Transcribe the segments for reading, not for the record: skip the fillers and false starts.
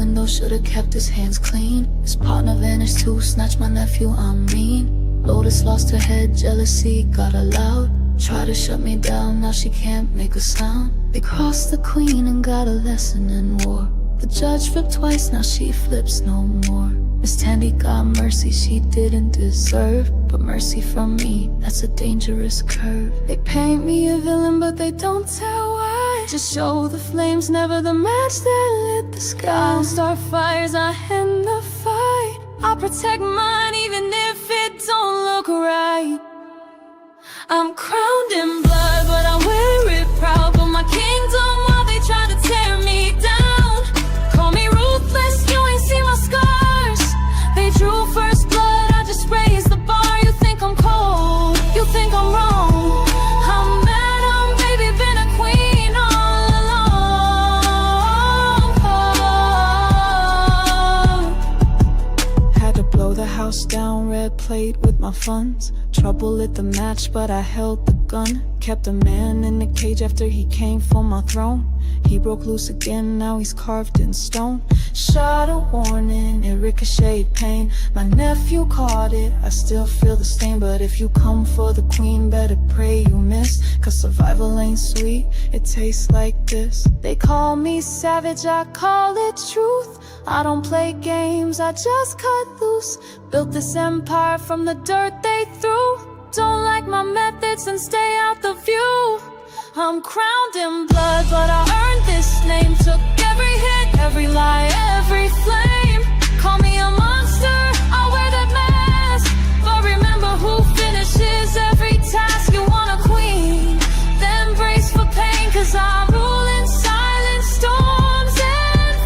window, should've kept his hands clean. His partner vanished too, snatched my nephew, I'm mean. Lotus lost her head, jealousy got her loud. Tried to shut me down, now she can't make a sound. They crossed the queen and got a lesson in war. The judge flipped twice, now she flips no more. Miss Tandy got mercy she didn't deserve, but mercy from me, that's a dangerous curve. They paint me a villain but they don't tell why. Just show the flames, never the match that lit the sky. I don't start fires, I end the fight. I'll protect mine even if it don't look right. I'm crowned in blood but I wear it proud. But my kingdom while they try to tear me down. Call me ruthless, you ain't seen my scars. They drew first blood, I just raised the bar. You think I'm cold, you think I'm wrong. I'm Madam, baby, been a queen all along. Had to blow the house down, red plate with my funds. Trouble lit the match, but I held the gun. Kept a man in the cage after he came for my throne. He broke loose again, now he's carved in stone. Shot a warning, it ricocheted pain. My nephew caught it, I still feel the stain. But if you come for the queen, better pray you miss. Cause survival ain't sweet, it tastes like this. They call me savage, I call it truth. I don't play games, I just cut loose. Built this empire from the dirt they threw. Don't like my methods and stay out the view. I'm crowned in blood, but I earned this name. Took every hit, every lie, every flame. Call me a monster, I wear that mask. But remember who finishes every task. You want a queen, then brace for pain. Cause I rule in silence, storms and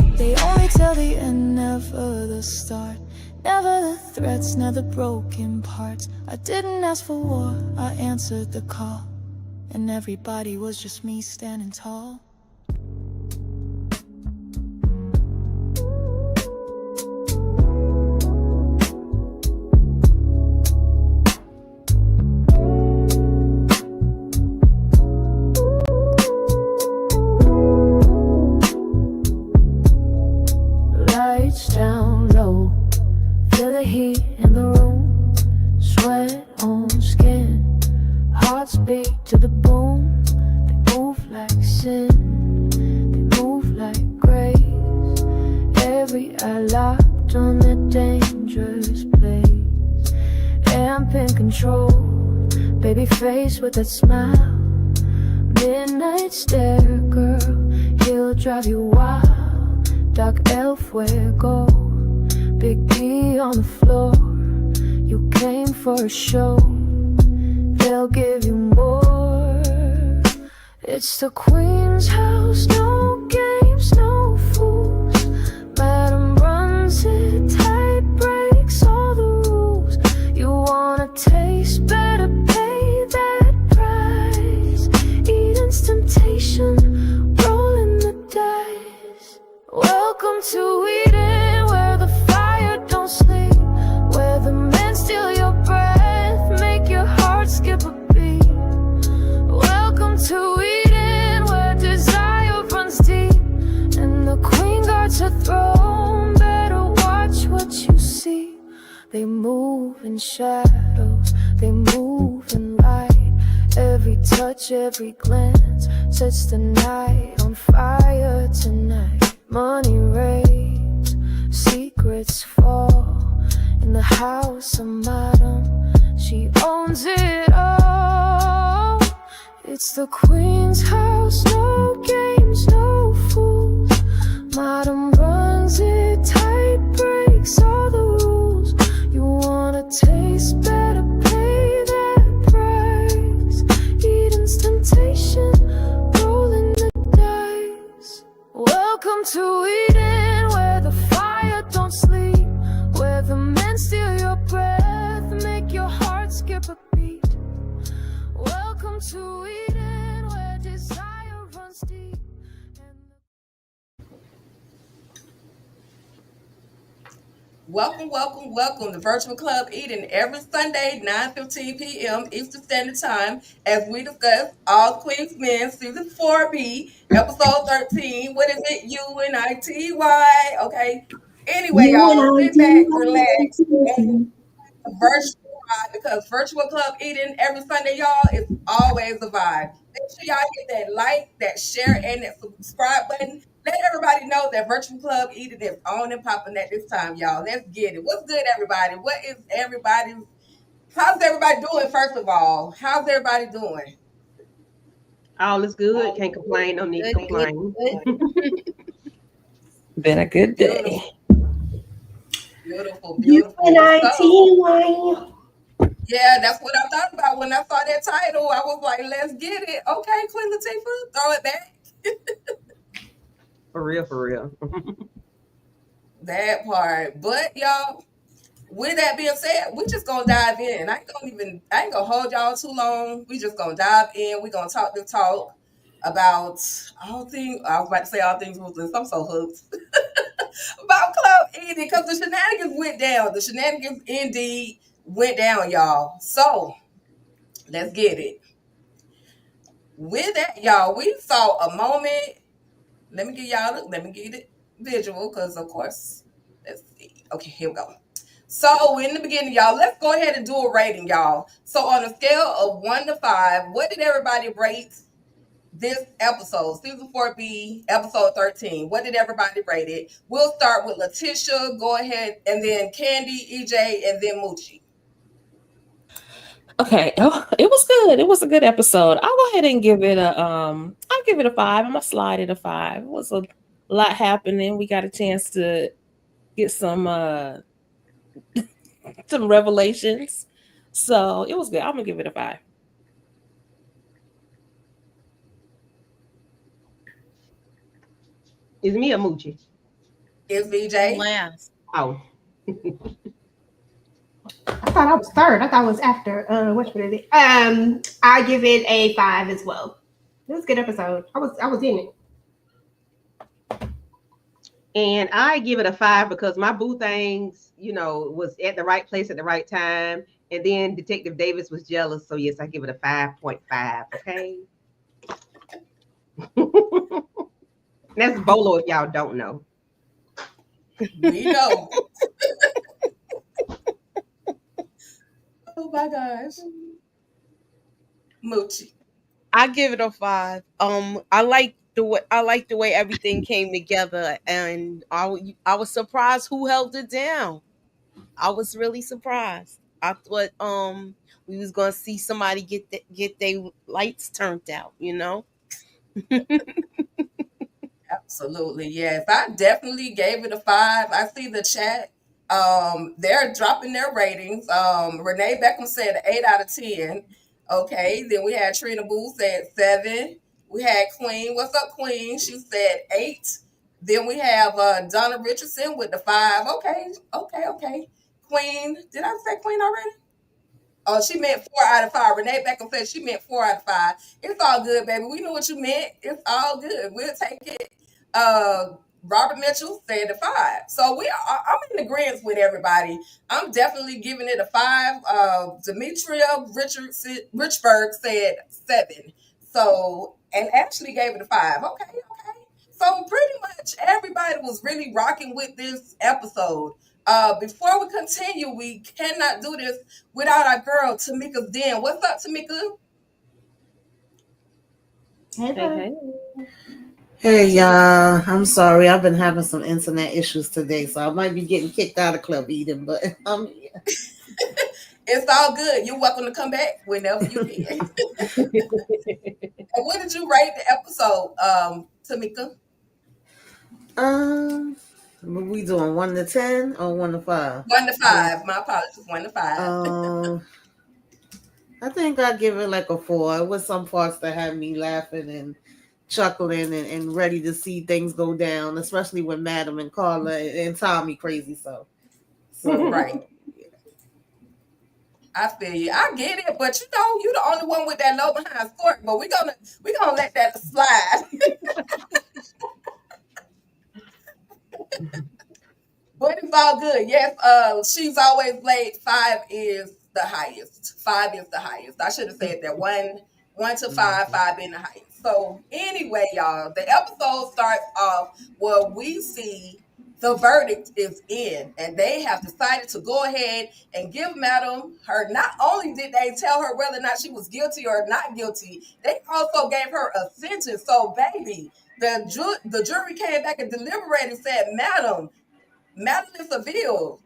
flame. They only tell the end, never the start. Never the threats, never the broken parts. I didn't ask for war, I answered the call. And everybody was just me standing tall. Lights down low, feel the heat in the room. Sweat on skin, hearts beat to the boom. They move like sin, they move like grace. Every eye locked on a dangerous place. Amp in control, baby face with that smile. Midnight stare, girl, he'll drive you wild. Dark elf, where go? Big D on the floor. You came for a show, they'll give you more. It's the queen's house, no games, no fools. Madam runs it tight, breaks all the rules. You wanna taste, better pay that price. Eden's temptation, rolling the dice. Welcome to Eden, where the fire don't sleep. Where the men steal your breath, make your heart skip a beat. Welcome to Eden, where desire runs deep. And the queen guards her throne, better watch what you see. They move in shadows, they move in light. Every touch, every glance sets the night on fire tonight. Money rains, secrets fall. In the house of Madam, she owns it all. It's the queen's house, no games, no fools. Madam runs it tight, breaks all the rules. You wanna taste, better pay that price. Eden's temptation, rolling the dice. Welcome to Eden, where the fire don't sleep. Where the men steal your breath, make your heart skip a beat. Welcome to Eden, where desire runs deep. Welcome, welcome, welcome to Virtual Club Eden every Sunday, 9:15 p.m. Eastern Standard Time, as we discuss All Queens Men Season 4B, Episode 13. What is it? UNITY. Okay. Anyway, y'all, sit back, relax, and UNITY. virtual vibe because Virtual Club Eden every Sunday, y'all, is always a vibe. Make sure y'all hit that like, that share, and that subscribe button. Let everybody know that Virtual Club Eden is on and popping at this time, y'all. Let's get it. What's good, everybody? What is everybody's? How's everybody doing? First of all, how's everybody doing? All is good. Can't complain. No need to Good, good, complain. good. Been a good day. Beautiful, beautiful, beautiful. So, UNITY. yeah, that's what I thought about when I saw that title. I was like, let's get it. Okay, Queen Latifah, throw it back. For real, for real. That part. But y'all, with that being said, we just gonna dive in. I ain't gonna hold y'all too long. We just gonna dive in. We gonna talk the talk about all things. I was about to say all things Muslims. I'm so hooked about Club Eden because the shenanigans went down. The shenanigans indeed went down, y'all. So let's get it. With that, y'all, we saw a moment. Let me get it visual because of course, let's see. Okay, here we go. So in the beginning, y'all, let's go ahead and do a rating, y'all. So on a scale of 1 to 5, what did everybody rate this episode, season 4B, episode 13? What did everybody rate it? We'll start with Letitia. Go ahead, and then Candy, EJ, and then Moochie. Okay. Oh, it was good. It was a good episode. I'll go ahead and give it a I'll give it a 5. I'm gonna slide it a 5. It was a lot happening. We got a chance to get some revelations. So it was good. I'm gonna give it a 5. Is me a Moochie? Is I'm VJ? last. Oh, I thought I was third. I thought I was after. Which one is it? I give it a 5 as well. It was a good episode. I was in it. and I give it a 5 because my boo things, was at the right place at the right time. And then Detective Davis was jealous. So yes, I give it a 5.5. Okay. That's Bolo if y'all don't know. We know. Oh my gosh. Moochie. I give it a 5. I like the way everything came together, and I was surprised who held it down. I was really surprised. I thought we was gonna see somebody get their lights turned out. Absolutely, yes. I definitely gave it a 5. I see the chat. They're dropping their ratings. Renee Beckham said 8 out of 10. Okay, then we had Trina Boo said 7. We had Queen. What's up, Queen? She said 8. Then we have Donna Richardson with the 5. Okay, okay, okay. Queen, did I say Queen already? Oh, she meant 4 out of 5. Renee Beckham said she meant 4 out of 5. It's all good, baby. We knew what you meant. It's all good. We'll take it. Uh, Robert Mitchell said a 5. So I'm in agreement with everybody. I'm definitely giving it a 5. Demetria Richburg said 7. So and Ashley gave it a 5. Okay, okay. So pretty much everybody was really rocking with this episode. Before we continue, we cannot do this without our girl Tamika Den. What's up, Tamika? Hey, Hey, bud. hey. Hey y'all, I'm sorry. I've been having some internet issues today, so I might be getting kicked out of Club Eden, but It's all good. You're welcome to come back whenever you can. And what did you rate the episode, Tamika? um what we doing 1 to 10 or 1 to 5? 1 to 5. My apologies. 1 to 5. Um I think I give it like a 4. It was some parts that had me laughing and chuckling and ready to see things go down, especially with Madam and Carla and Tommy crazy. So Right. I feel you. I get it, but you the only one with that low behind score. But we gonna let that slide. But it's all good. Yes, she's always late. 5 is the highest. 5 is the highest. I should have said that. One to 5, 5 being the highest. So anyway, y'all, the episode starts off where we see the verdict is in, and they have decided to go ahead and give Madam her. Not only did they tell her whether or not she was guilty or not guilty, they also gave her a sentence. So, baby, the jury came back and deliberated and said, Madeline Seville,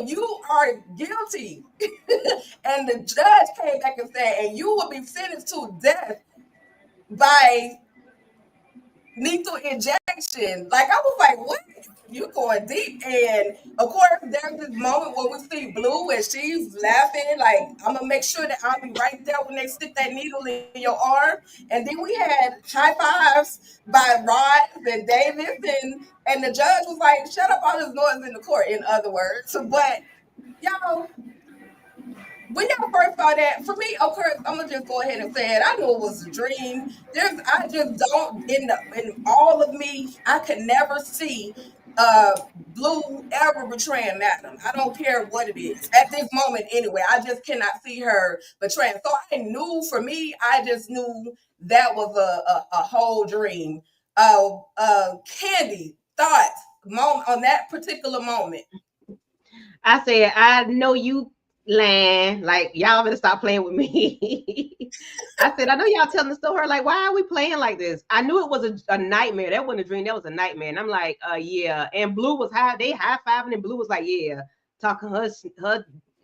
you are guilty. And the judge came back and said, and you will be sentenced to death by lethal injection. Like, I was like, what? You're going deep. And of course, there's this moment where we see Blue and she's laughing, like, I'm gonna make sure that I'll be right there when they stick that needle in your arm. And then we had high fives by Rod and Davis, and the judge was like, shut up all this noise in the court, in other words. But y'all, when y'all first saw that, for me, of course, I'm gonna just go ahead and say it. I knew it was a dream. I just don't, in all of me, I could never see Blue ever betraying Magnum. I don't care what it is at this moment. Anyway, I just cannot see her betraying. So I knew, for me, I just knew that was a whole dream. Candy, thoughts on that particular moment? I said, I know you lying. Like, y'all better stop playing with me. I said, I know y'all telling the story. Like, why are we playing like this? I knew it was a nightmare. That wasn't a dream. That was a nightmare. And I'm like, yeah. And Blue was they high-fiving, and Blue was like, yeah, talking her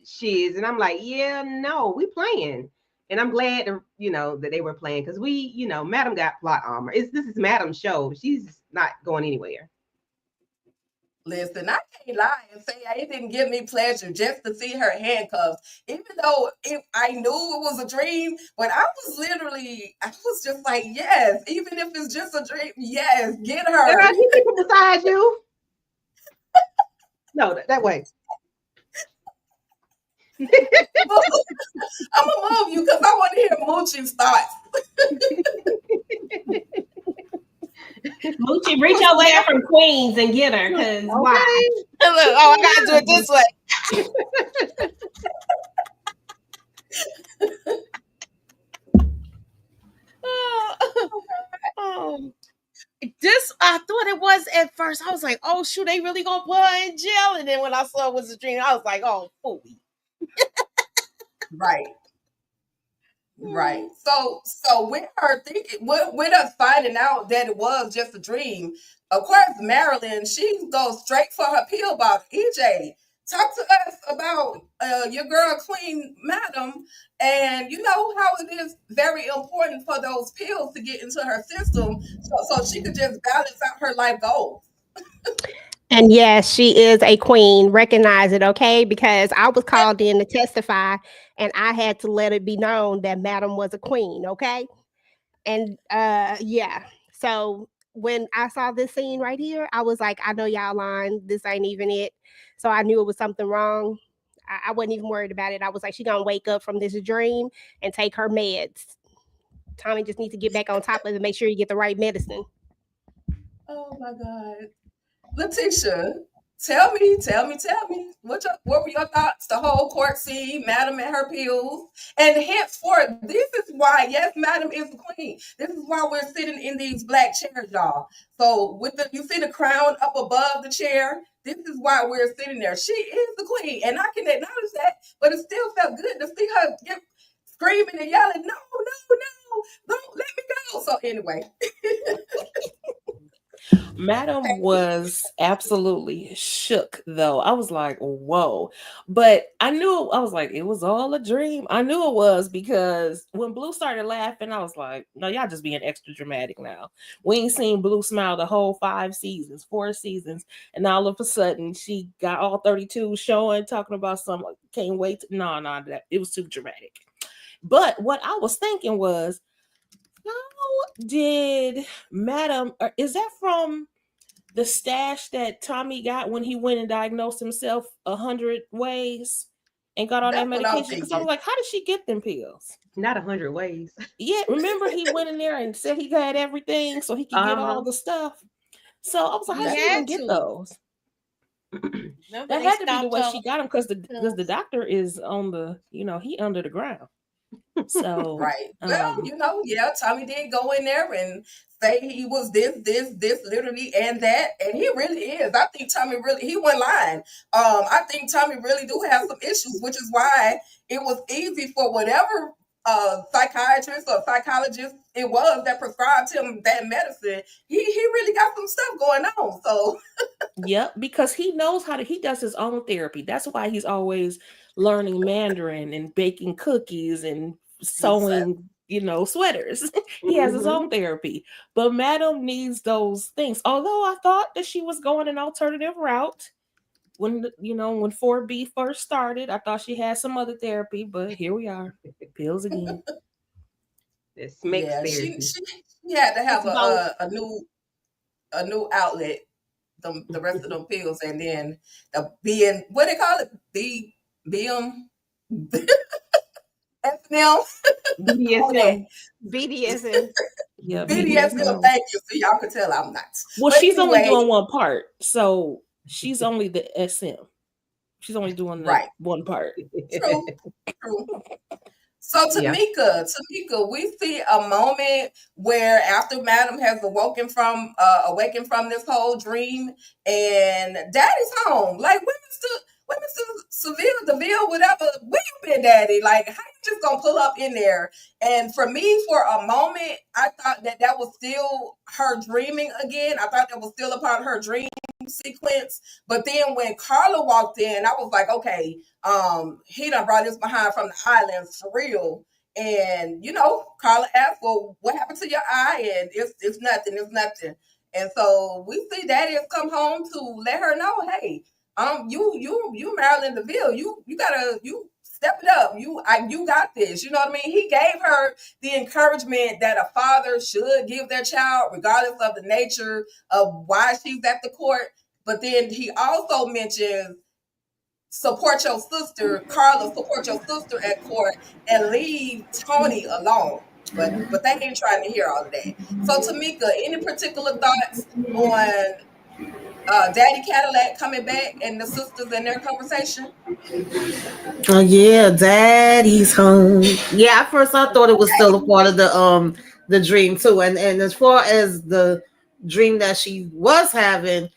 shiz. And I'm like, yeah, no, we playing. And I'm glad, that they were playing, because we, Madam got plot armor. This is Madam's show. She's not going anywhere. Listen, I can't lie and say it didn't give me pleasure just to see her handcuffs, even though I knew it was a dream. But I was just like, yes, even if it's just a dream, yes, get her. Girl, you people beside you. No, that way. I'm gonna move you because I want to hear Moochie's thoughts. Moochie, reach your way up from Queens and get her, because why? Look, I gotta do it this way. This I thought it was at first. I was like, oh shoot, they really gonna put her in jail. And then when I saw it was a dream, I was like, oh fooey. Right. So with her thinking, with us finding out that it was just a dream, of course, Marilyn, she goes straight for her pill box. EJ, talk to us about your girl Queen Madam, and you know how it is very important for those pills to get into her system, so she could just balance out her life goals. And yes, she is a queen. Recognize it, okay? Because I was called in to testify, and I had to let it be known that Madam was a queen, okay? And yeah. So when I saw this scene right here, I was like, I know y'all lying. This ain't even it. So I knew it was something wrong. I wasn't even worried about it. I was like, she gonna wake up from this dream and take her meds. Tommy just needs to get back on top of it and make sure you get the right medicine. Oh my God. Letitia, tell me, what were your thoughts? The whole court scene, Madam and her pills, and henceforth, this is why, yes, Madam is the queen. This is why we're sitting in these black chairs, y'all. So you see the crown up above the chair. This is why we're sitting there. She is the queen, and I can acknowledge that. But it still felt good to see her screaming and yelling, "No, don't let me go!" So anyway. Madam was absolutely shook, though. I was like, whoa. But I was like, it was all a dream. I knew it was, because when Blue started laughing, I was like, no, y'all just being extra dramatic now. We ain't seen Blue smile the whole 4 seasons. And all of a sudden, she got all 32 showing, talking about can't wait. No, it was too dramatic. But what I was thinking was, how did Madam, or is that from the stash that Tommy got when he went and diagnosed himself 100 ways and got all that medication? Because I was like, how did she get them pills? Not 100 ways. Yeah, remember he went in there and said he had everything so he could get all the stuff. So I was like, how did he even get those? Remember That they had to be the stopped way her she got him because the pills. doctor is on the, he under the ground. So Right. Well, yeah, Tommy did go in there and say he was this, literally, and that, and he really is. I think Tommy really, he wasn't lying. I think Tommy really do have some issues, which is why it was easy for whatever psychiatrist or psychologist it was that prescribed him that medicine. He really got some stuff going on. So yep, because he knows he does his own therapy. That's why he's always learning Mandarin and baking cookies and exactly. sewing, sweaters. He has his Mhm. own therapy. But Madam needs those things. Although I thought that she was going an alternative route when when 4B first started, I thought she had some other therapy, but here we are. Pills again. It's mixed Yeah, she therapy. she had to It's have both. a new outlet, the rest of them pills, and then the being what they call it, BM, FNM, all that BDSM. BDSM. Yeah, BDSM. BDSM. Thank you. So y'all could tell I'm not. Well, But she's only anyway, doing one part. So she's only the SM. She's only doing the right, one part. true, true. So Yeah. Tamika, we see a moment where after Madam has awakened from this whole dream, and Daddy's home. Like women still Seville, Deville, whatever. Where you been, Daddy? Like how you just gonna pull up in there? And for me, for a moment, I thought that was still her dreaming again. I thought that was still a part of her dream sequence. But then when Carla walked in, I was like, okay, he done brought this behind from the islands for real. And Carla asked, well, what happened to your eye? And it's nothing. And so we see Daddy has come home to let her know, hey, you Marilyn DeVille, you gotta step it up. You got this. You know what I mean? He gave her the encouragement that a father should give their child, regardless of the nature of why she's at the court. But then he also mentions support your sister, Carla, support your sister at court and leave Tony alone. But they ain't trying to hear all of that. So Tamika, any particular thoughts on Daddy Cadillac coming back and the sisters and their conversation? Oh yeah, Daddy's home. Yeah, at first I thought it was still a part of the dream too. And as far as the dream that she was having,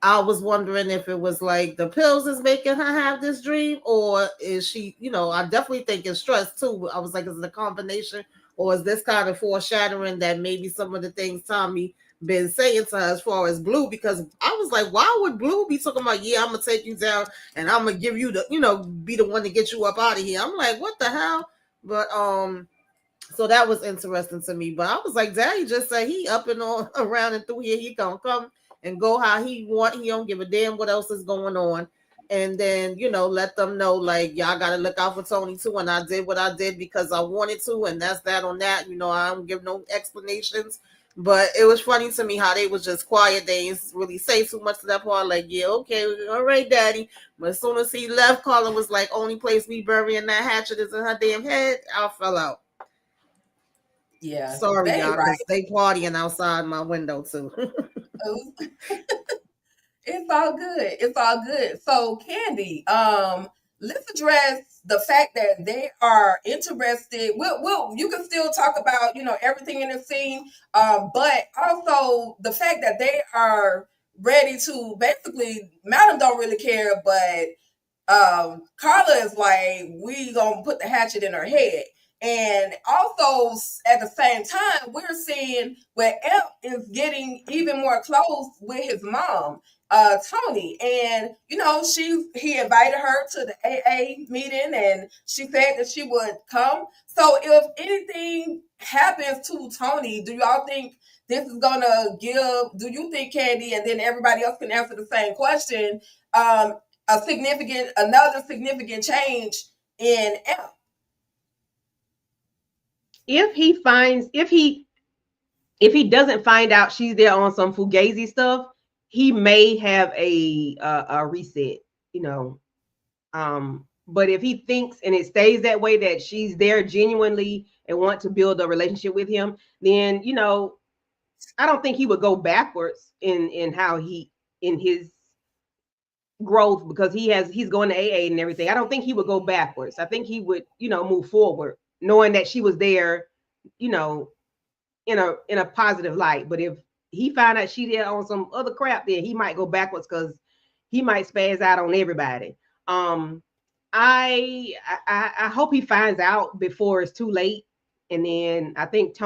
I was wondering if it was like the pills is making her have this dream, or is she, I definitely think it's stress too. I was like, is it a combination, or is this kind of foreshadowing that maybe some of the things Tommy been saying to her as far as Blue? Because I was like, why would Blue be talking about, yeah, I'm gonna take you down and I'm gonna give you the, be the one to get you up out of here? I'm like, what the hell? But so that was interesting to me. But I was like, Daddy just said he up and on around and through here. He gonna come and go how he want. He don't give a damn what else is going on. And then, let them know, like, y'all got to look out for Tony too. And I did what I did because I wanted to. And that's that on that. I don't give no explanations. But it was funny to me how they was just quiet. They didn't really say too much to that part. Like, yeah, okay, all right, Daddy. But as soon as he left, Carla was like, only place we burying that hatchet is in her damn head. I fell out. Yeah, Sorry, they y'all, right. because they partying outside my window too. It's all good. It's all good. So, Candy, let's address the fact that they are interested. You can still talk about, everything in the scene, but also the fact that they are ready to basically, Madam don't really care, but Carla is like, we gonna put the hatchet in her head. And also at the same time, we're seeing where Emp is getting even more close with his mom, Tony. And he invited her to the AA meeting and she said that she would come. So if anything happens to Tony, do y'all think this is gonna do you think, Candy, and then everybody else can answer the same question, another significant change in Emp? If he doesn't find out she's there on some fugazi stuff, he may have a reset, but if he thinks and it stays that way, that she's there genuinely and want to build a relationship with him, then I don't think he would go backwards in his growth because he's going to AA and everything. I don't think he would go backwards. I think he would, move forward, knowing that she was there, in a positive light. But if he found out she did on some other crap, then he might go backwards because he might spaz out on everybody. I hope he finds out before it's too late. And then I think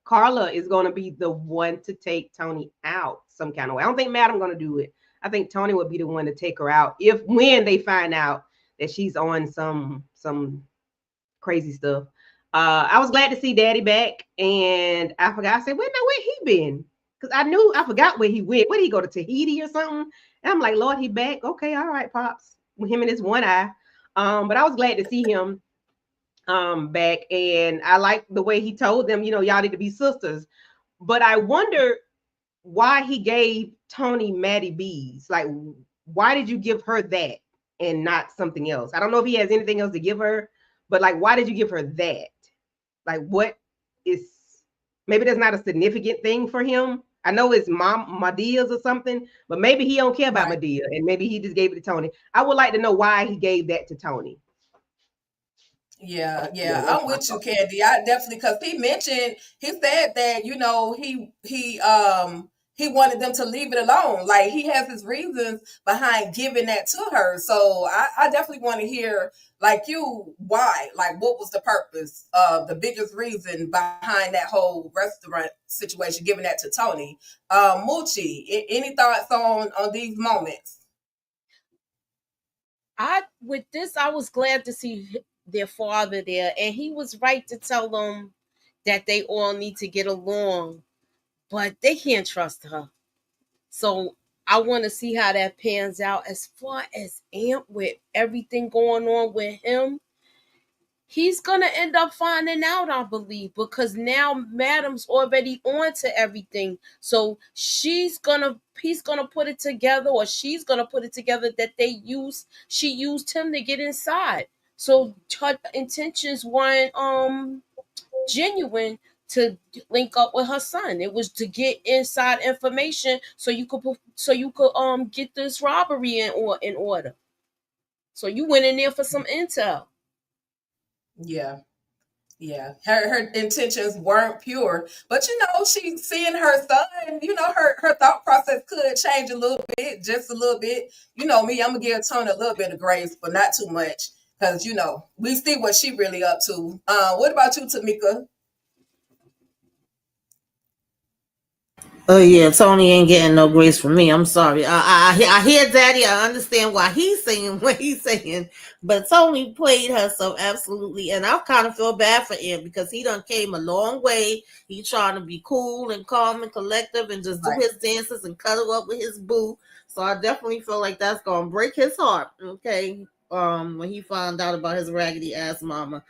Carla is going to be the one to take Tony out some kind of way. I don't think Madam going to do it. I think Tony would be the one to take her out when they find out that she's on some crazy stuff. I was glad to see Daddy back, and I forgot. I said, where he been? Because I forgot where he went. Where did he go, to Tahiti or something? And I'm like, Lord, he back. Okay, all right, Pops. With him and his one eye. But I was glad to see him back, and I like the way he told them, y'all need to be sisters. But I wonder why he gave Tony Maddie B's. Like, why did you give her that and not something else? I don't know if he has anything else to give her, but like, why did you give her that? Like, what is, maybe that's not a significant thing for him. I know it's Madea's or something, but maybe he don't care about Madea, and maybe he just gave it to Tony. I would like to know why he gave that to Tony. Yeah, I'm with you, Candy. I definitely, because he said that, he wanted them to leave it alone. Like, he has his reasons behind giving that to her. So I definitely want to hear, like, why? Like, what was the purpose of the biggest reason behind that whole restaurant situation, giving that to Tony? Moochie, any thoughts on these moments? I was glad to see their father there, and he was right to tell them that they all need to get along, but they can't trust her. So I want to see how that pans out. As far as Amp, with everything going on with him, he's gonna end up finding out, I believe, because now Madam's already on to everything. So he's gonna put it together, or she's gonna put it together that she used him to get inside. So her intentions weren't genuine to link up with her son. It was to get inside information so you could get this robbery in order. So you went in there for some intel. Yeah. Her intentions weren't pure, but she's seeing her son. Her thought process could change a little bit, just a little bit. Me, I'm gonna give Tony a little bit of grace, but not too much, because we see what she really up to. What about you, Tamika? Oh yeah, Tony ain't getting no grace from me. I'm sorry. I hear Daddy. I understand why he's saying what he's saying, but Tony played her so absolutely, and I kind of feel bad for him because he done came a long way. He trying to be cool and calm and collective and just do his dances and cuddle up with his boo. So I definitely feel like that's gonna break his heart. Okay, when he found out about his raggedy ass mama.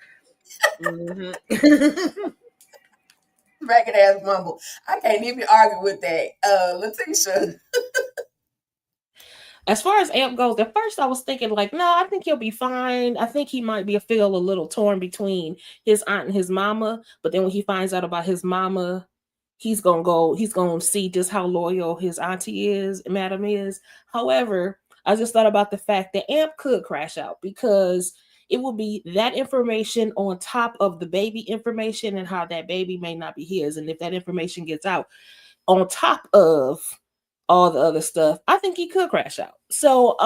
Mm-hmm. Ragged ass mumble. I can't even argue with that. Letitia. As far as Amp goes, at first I was thinking like, no, I think he'll be fine. I think he might feel a little torn between his aunt and his mama. But then when he finds out about his mama, he's gonna see just how loyal his auntie is, Madam is. However, I just thought about the fact that Amp could crash out because it will be that information on top of the baby information and how that baby may not be his. And if that information gets out on top of all the other stuff, I think he could crash out. So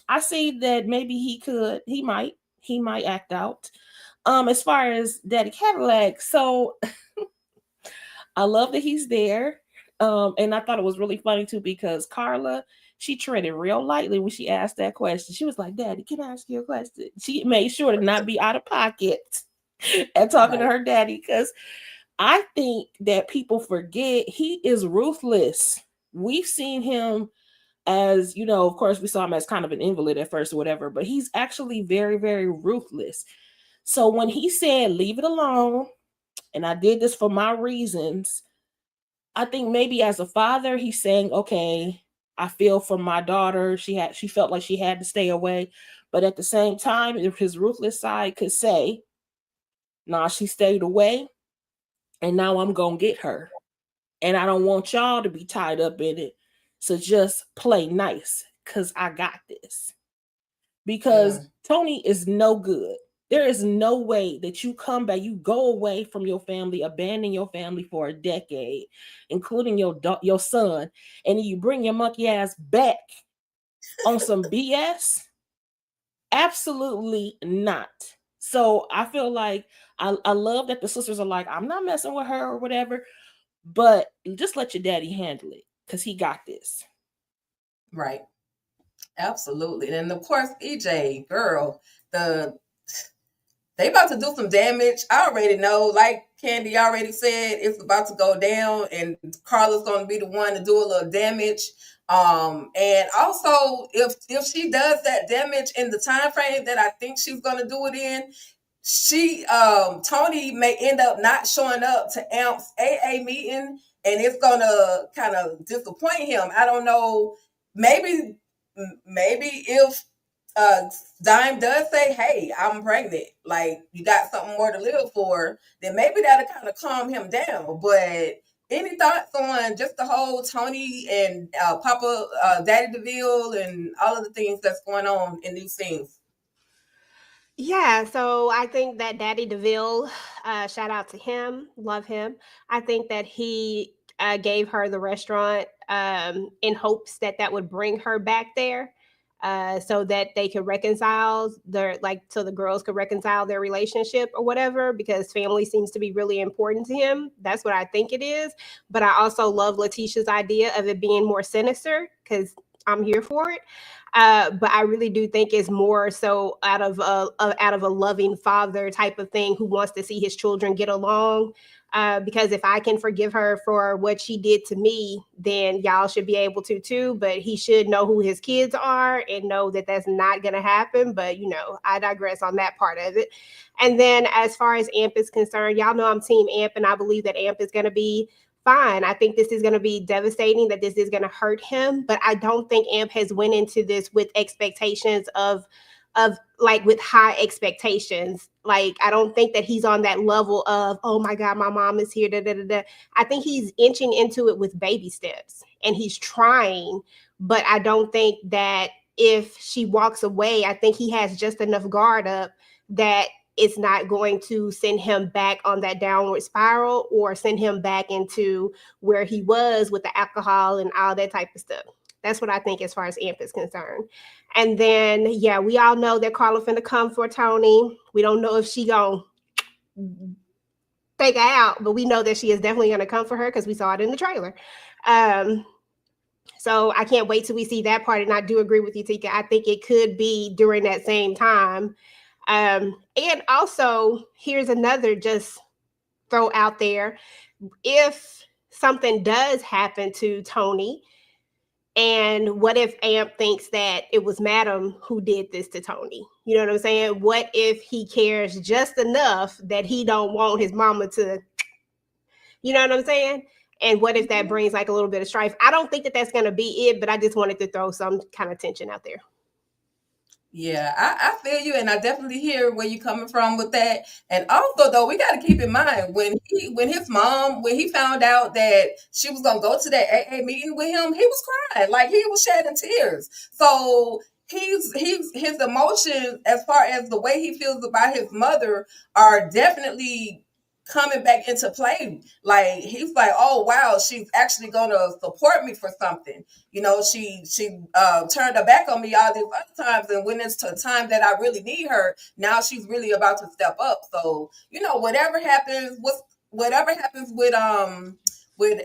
I see that maybe he might act out. As far as Daddy Cadillac, so I love that he's there. And I thought it was really funny too, because Carla, she treaded real lightly when she asked that question. She was like, Daddy, can I ask you a question? She made sure to not be out of pocket and talking to her daddy, because I think that people forget he is ruthless. We've seen him as, of course, we saw him as kind of an invalid at first or whatever, but he's actually very, very ruthless. So when he said, leave it alone, and I did this for my reasons, I think maybe as a father, he's saying, okay, I feel for my daughter. She felt like she had to stay away. But at the same time, if his ruthless side could say, nah, she stayed away, and now I'm going to get her. And I don't want y'all to be tied up in it. So just play nice, because I got this. Because Tony is no good. There is no way that you come back, you go away from your family, abandon your family for a decade, including your son, and then you bring your monkey ass back on some BS. Absolutely not. So I feel like I love that the sisters are like, I'm not messing with her or whatever, but just let your daddy handle it, because he got this. Right. Absolutely. And of course, EJ, girl, they about to do some damage. I already know, like Candy already said, it's about to go down, and Carla's going to be the one to do a little damage. And also, if she does that damage in the time frame that I think she's going to do it in, Tony may end up not showing up to Amp's AA meeting, and it's gonna kind of disappoint him. I don't know. Maybe if Dime does say, "Hey, I'm pregnant," like, you got something more to live for, then maybe that'll kind of calm him down. But any thoughts on just the whole Tony and Daddy DeVille and all of the things that's going on in these scenes? Yeah, so I think that Daddy DeVille, shout out to him, love him. I think that he gave her the restaurant in hopes that that would bring her back there, so that they could reconcile so the girls could reconcile their relationship or whatever, because family seems to be really important to him. That's what I think it is. But I also love Letitia's idea of it being more sinister, because I'm here for it. But I really do think it's more so out of a loving father type of thing, who wants to see his children get along. Because if I can forgive her for what she did to me, then y'all should be able to too. But he should know who his kids are and know that that's not going to happen. But I digress on that part of it. And then as far as Amp is concerned, y'all know I'm team Amp, and I believe that Amp is going to be fine. I think this is going to be devastating, that this is going to hurt him, but I don't think Amp has went into this with expectations of like, with high expectations. Like, I don't think that he's on that level of, oh my God, my mom is here. Da, da, da, da. I think he's inching into it with baby steps, and he's trying, but I don't think that if she walks away, I think he has just enough guard up that it's not going to send him back on that downward spiral, or send him back into where he was with the alcohol and all that type of stuff. That's what I think as far as Amp is concerned. And then, yeah, we all know that Carla finna come for Tony. We don't know if she gonna take her out, but we know that she is definitely gonna come for her, because we saw it in the trailer. So I can't wait till we see that part. And I do agree with you, Tika. I think it could be during that same time. And also, here's another just throw out there. If something does happen to Tony, and what if Amp thinks that it was Madam who did this to Tony? You know what I'm saying? What if he cares just enough that he don't want his mama to, you know what I'm saying? And what if that brings like a little bit of strife? I don't think that that's going to be it, but I just wanted to throw some kind of tension out there. Yeah, I feel you, and I definitely hear where you're coming from with that. And also, though, we got to keep in mind, when he found out that she was gonna go to that AA meeting with him, he was crying, like, he was shedding tears. So his emotions, as far as the way he feels about his mother, are definitely coming back into play. Like, he's like, oh wow, she's actually gonna support me for something. She turned her back on me all these other times, and when it's to time that I really need her, now she's really about to step up. So whatever happens with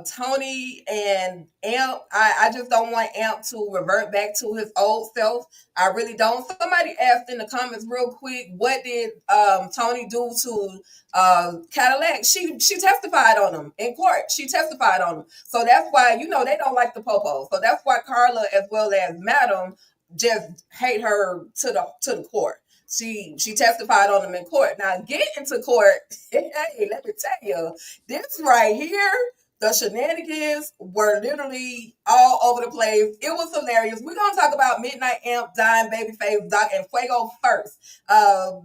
Tony and Amp, I just don't want Amp to revert back to his old self. I really don't. Somebody asked in the comments real quick, what did Tony do to Cadillac? She testified on him in court. She testified on him. So that's why, they don't like the popo. So that's why Carla, as well as Madam, just hate her to the court. She testified on him in court. Now, getting to court, hey, let me tell you, this right here, the shenanigans were literally all over the place. It was hilarious. We're going to talk about Midnight, Amp, Dime, Babyface, Doc, and Fuego first.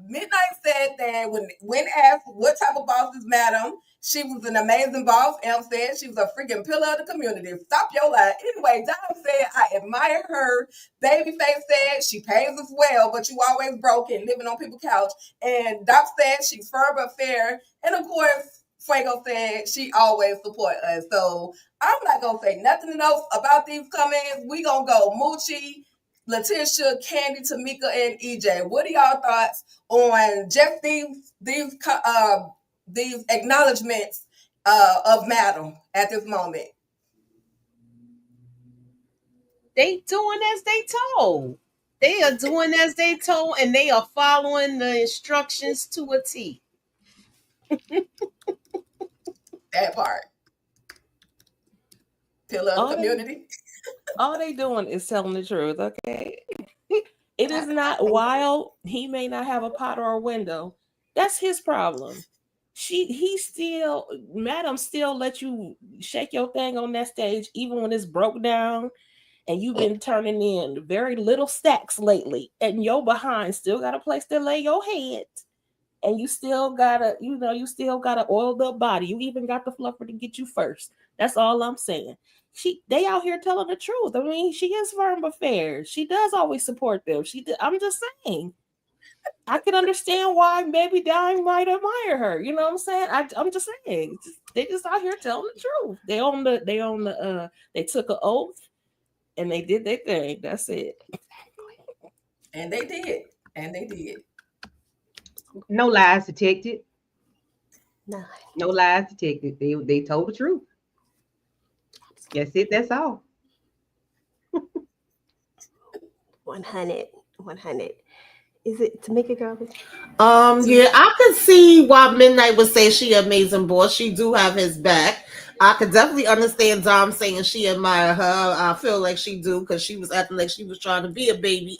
Midnight said that when asked what type of boss is Madam, She was an amazing boss. Em said she was a freaking pillar of the community. Stop your lie. Anyway, Dom said, I admire her. Babyface said she pays us well, but you always broke and living on people's couch. And Doc said she's firm but fair. And of course, Fuego said she always support us. So I'm not going to say nothing else about these comments. We going to go Moochie, Letitia, Candy, Tamika, and EJ. What are y'all thoughts on just these acknowledgments of Madam at this moment? They doing as they told. They are doing as they told, and they are following the instructions to a T. That part. Pillar of the community. All they doing is telling the truth, okay? It is not while he may not have a pot or a window. That's his problem. Madam still let you shake your thing on that stage, even when it's broke down, and you've been turning in very little stacks lately, and your behind still got a place to lay your head, and you still got a oiled up body. You even got the fluffer to get you first. That's all I'm saying. They out here telling the truth. I mean, she is firm but fair. She does always support them. I'm just saying. I can understand why maybe Dime might admire her. You know what I'm saying? I'm just saying. They just out here telling the truth. They took an oath and they did their thing. That's it. And they did. No lies detected. No. No lies detected. They told the truth. That's it. That's all. 100. Is it Tamika, girl? Yeah, I could see why Midnight would say she amazing boss. She do have his back. I could definitely understand Dom saying she admire her. I feel like she do because she was acting like she was trying to be a baby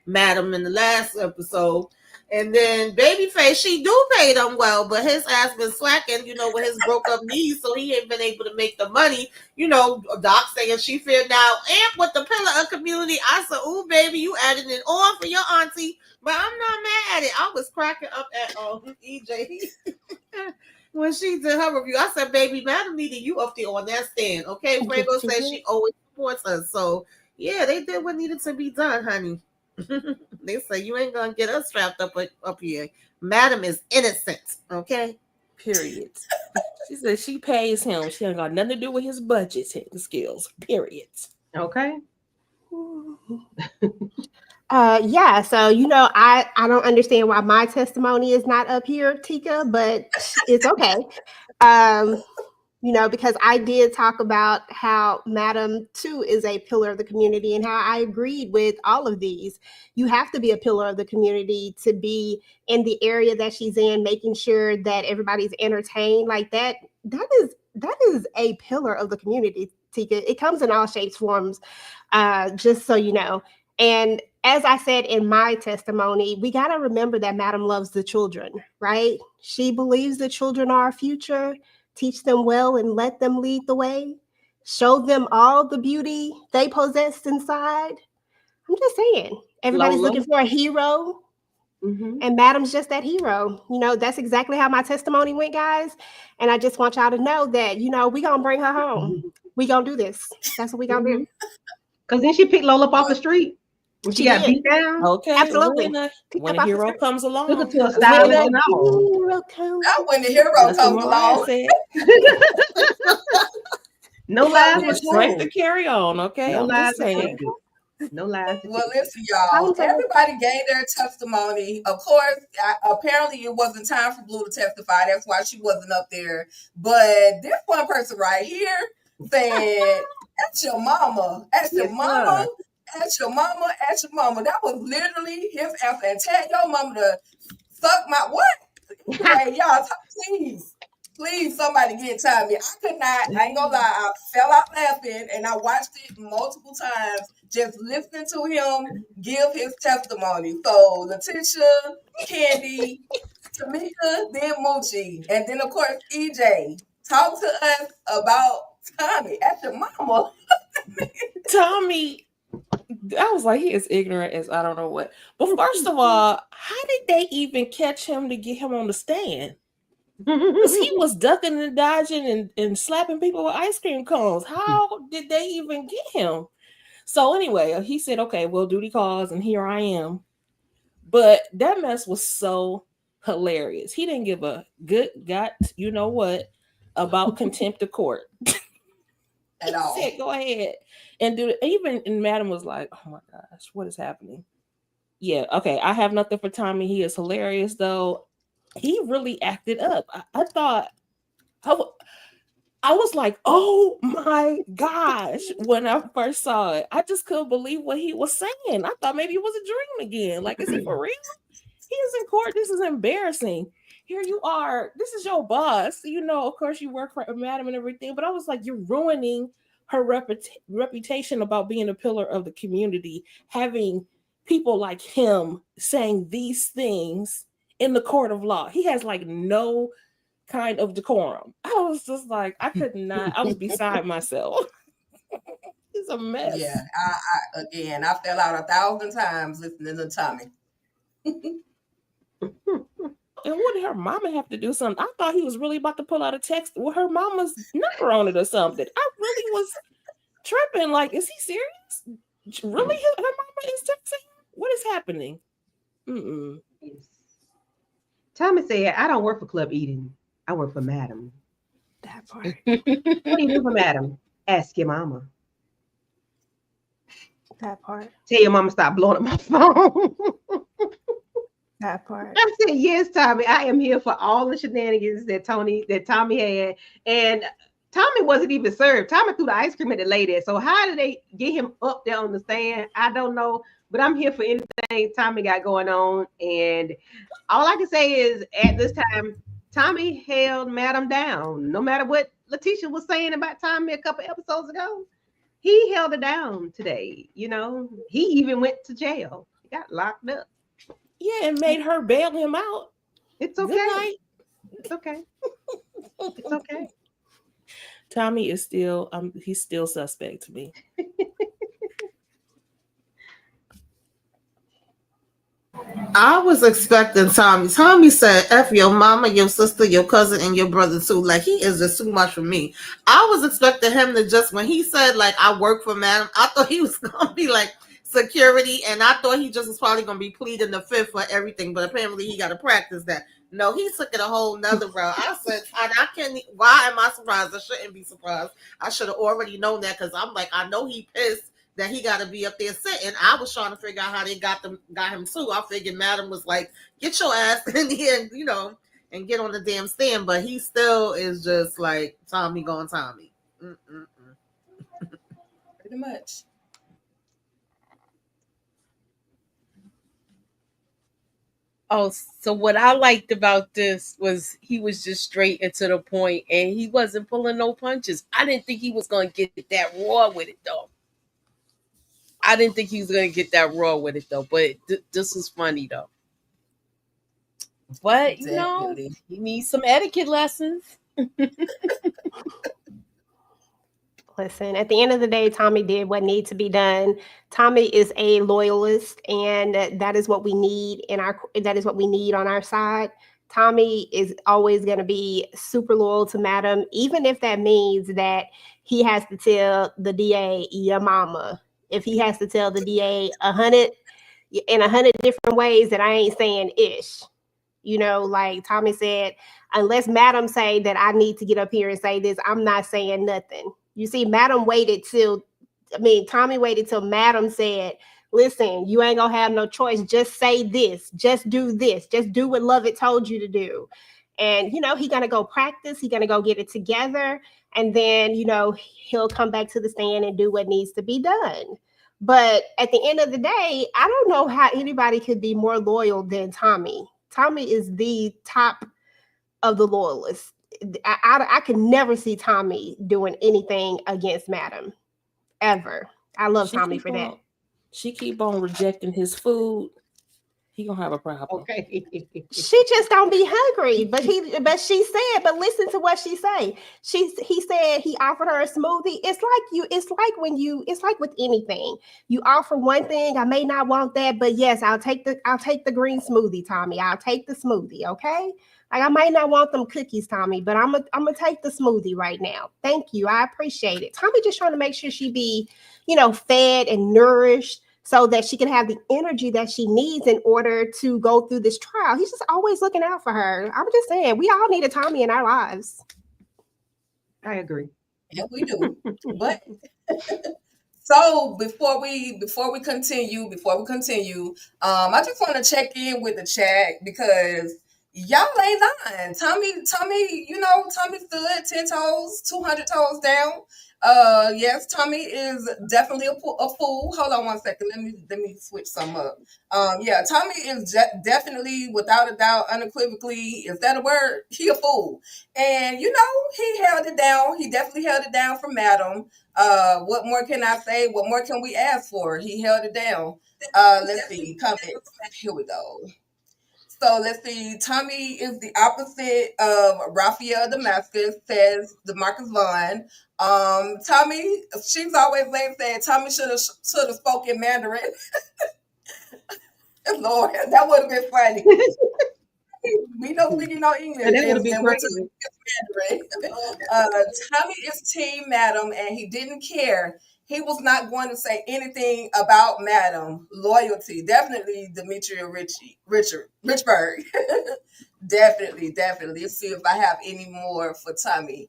Madam in the last episode. And then Babyface, she do pay them well, but his ass been slacking, with his broke up knees, so he ain't been able to make the money. Doc saying she feel now amp with the pillar of community. I said, ooh, baby, you added it on for your auntie, but I'm not mad at it. I was cracking up at EJ when she did her review. I said, baby, Madam needed you up there on that stand, okay? Fuego says she always supports us, so yeah, they did what needed to be done, honey. They say you ain't gonna get us strapped up here. Madam is innocent, okay? Period. She said she pays him. She ain't got nothing to do with his budgeting skills. Period. Okay. Yeah, so I don't understand why my testimony is not up here, Tika, but it's okay. Because I did talk about how Madam too is a pillar of the community and how I agreed with all of these. You have to be a pillar of the community to be in the area that she's in, making sure that everybody's entertained like that. That is a pillar of the community, Tika. It comes in all shapes, forms, just so you know. And as I said in my testimony, we got to remember that Madam loves the children, right? She believes the children are our future. Teach them well and let them lead the way. Show them all the beauty they possess inside. I'm just saying, everybody's Lola. looking for a hero, and Madam's just that hero. That's exactly how my testimony went, guys. And I just want y'all to know that, we're going to bring her home. We're going to do this. That's what we're going to do. Because then she picked Lola up off the street. When she got beat down. Okay. Absolutely. When a hero comes along. Took her to a stylist and all. When the hero comes along. No lies were Strength told. to carry on, okay? No I'm lies just saying. No lies. Well, listen, y'all. Everybody gave their testimony. Of course, apparently it wasn't time for Blue to testify. That's why she wasn't up there. But this one person right here said, "That's your mama. That's your mama. That's your mama. That's your mama." That was literally his answer. And tell your mama to suck my what? Anyway, y'all, please, somebody get Tommy. I could not. I ain't gonna lie. I fell out laughing, and I watched it multiple times, just listening to him give his testimony. So Letitia, Candy, Tamika, then Moochie, and then of course EJ. Talk to us about Tommy. That's your mama. Tommy, I was like, he is ignorant as I don't know what. But first of all, how did they even catch him to get him on the stand? Because he was ducking and dodging and slapping people with ice cream cones. How did they even get him? So anyway, he said, okay, well, duty calls, and here I am. But that mess was so hilarious. He didn't give a good you know what about contempt of court. At all. He said, go ahead and do it. Even and Madam was like, oh my gosh, what is happening? Yeah, okay. I have nothing for Tommy. He is hilarious, though. He really acted up. I thought I was like, oh my gosh, when I first saw it. I just couldn't believe what he was saying. I thought maybe it was a dream again. Like, is he for real? He is in court. This is embarrassing. Here you are. This is your boss. You know, of course, you work for Madam and everything. But I was like, you're ruining her reputation about being a pillar of the community, having people like him saying these things in the court of law. He has like no kind of decorum. I was just like, I could not. I was beside myself. It's a mess. Yeah, I fell out 1,000 times listening to Tommy. And what did her mama have to do something? I thought he was really about to pull out a text with her mama's number on it or something. I really was tripping. Like, is he serious? Really? Her mama is texting? What is happening? Tommy said, I don't work for Club Eden. I work for Madam. That part. What do you do for Madam? Ask your mama. That part. Tell your mama stop blowing up my phone. That part. I said, yes, Tommy, I am here for all the shenanigans that Tommy had. And Tommy wasn't even served. Tommy threw the ice cream at the lady. So how did they get him up there on the stand? I don't know. But I'm here for anything Tommy got going on. And all I can say is at this time, Tommy held Madam down. No matter what Letitia was saying about Tommy a couple episodes ago, he held her down today. You know, he even went to jail. He got locked up. Yeah, and made her bail him out. It's okay. Good night. It's okay. It's okay. Tommy is still, he's still suspect to me. I was expecting Tommy. Tommy said, F your mama, your sister, your cousin, and your brother too. Like, he is just too much for me. I was expecting him to just, when he said, like, I work for Madam, I thought he was going to be like security, and I thought he just was probably going to be pleading the fifth for everything, but apparently he got to practice that. No, he took it a whole nother route. I said, I can't, why am I surprised? I shouldn't be surprised. I should have already known that, because I'm like, I know he pissed that he got to be up there sitting. I was trying to figure out how they got him too. I figured Madam was like, get your ass in here, you know, and get on the damn stand. But he still is just like Tommy going Tommy. Pretty much. Oh, so what I liked about this was he was just straight and to the point, and he wasn't pulling no punches. I didn't think he was going to get that raw with it, though. I didn't think he was going to get that raw with it, though. But this was funny, though. But, you know, he needs some etiquette lessons. Listen, at the end of the day, Tommy did what needed to be done. Tommy is a loyalist, and that is what we need on our side. Tommy is always going to be super loyal to Madam, even if that means that he has to tell the DA, your mama. If he has to tell the DA 100 different ways that I ain't saying ish. You know, like Tommy said, unless Madam say that I need to get up here and say this, I'm not saying nothing. You see, Tommy waited till Madam said, listen, you ain't gonna have no choice. Just say this. Just do this. Just do what Lovett told you to do. And, you know, he's gonna go practice. He's gonna go get it together. And then, you know, he'll come back to the stand and do what needs to be done. But at the end of the day, I don't know how anybody could be more loyal than Tommy. Tommy is the top of the loyalists. I could never see Tommy doing anything against Madam, ever. I love Tommy for that. She keep on rejecting his food. He gonna have a problem. Okay. She just don't be hungry. But she said, but listen to what she say. He said he offered her a smoothie. It's like with anything. You offer one thing, I may not want that, but yes, I'll take the green smoothie, Tommy. I'll take the smoothie, okay? Like I might not want them cookies, Tommy, but I'm gonna take the smoothie right now. Thank you. I appreciate it. Tommy just trying to make sure she be, fed and nourished so that she can have the energy that she needs in order to go through this trial. He's just always looking out for her. I'm just saying, we all need a Tommy in our lives. I agree. Yeah, we do. But so before we continue, I just want to check in with the chat because y'all ain't lying. Tommy, Tommy stood 10 toes, 200 toes down. Yes, Tommy is definitely a fool. Hold on one second. Let me switch some up. Yeah, Tommy is definitely, without a doubt, unequivocally, is that a word? He a fool. And he held it down. He definitely held it down for Madam. What more can I say? What more can we ask for? He held it down. Let's see. Comments. Here we go. So let's see. Tommy is the opposite of Raphael Damascus, says DeMarcus Vaughn. Tommy, she's always late saying Tommy should have spoken Mandarin. Lord, that would have been funny. We don't speak no English. And that would have been and great. Tommy is Team Madam, and he didn't care. He was not going to say anything about Madam. Loyalty, definitely Demetria Richburg. Definitely. Let's see if I have any more for Tommy.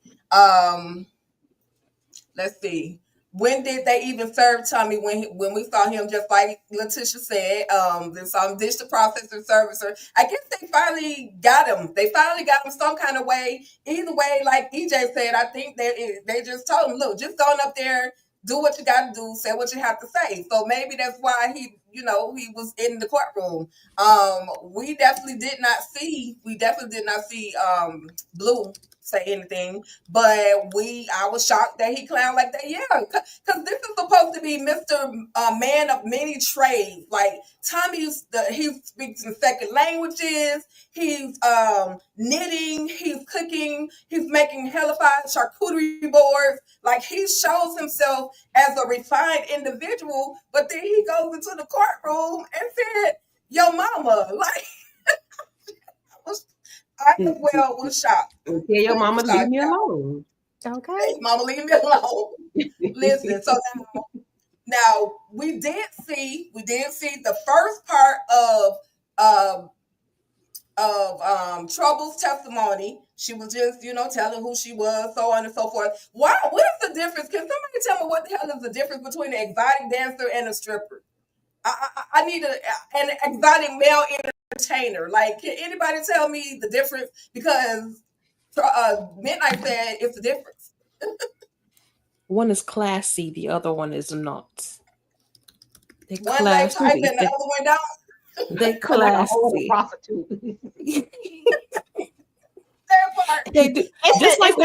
Let's see. When did they even serve Tommy? When we saw him, just like Letitia said, they saw him dish the processor servicer. I guess they finally got him. They finally got him some kind of way. Either way, like EJ said, I think they just told him, look, just go up there, do what you got to do, say what you have to say. So maybe that's why he was in the courtroom. We definitely did not see Blue say anything, but I was shocked that he clowned like that. Yeah, because this is supposed to be Mr. Man of many trades. Like Tommy, he speaks in second languages. He's knitting. He's cooking. He's making hellified charcuterie boards. Like he shows himself as a refined individual, but then he goes into the courtroom and said, "Yo, mama," like. I as well was shocked. Tell your mama to leave me alone. Okay. Hey, mama, leave me alone. Listen, so now we did see the first part of Trouble's testimony. She was just, telling who she was, so on and so forth. Wow, what is the difference? Can somebody tell me what the hell is the difference between an exotic dancer and a stripper? I need an exotic male entertainer. Like, can anybody tell me the difference? Because Midnight said it's the difference. One is classy, the other one is not. They're one leg type and the other one down. They're classy. Like a prostitute. They do. Just like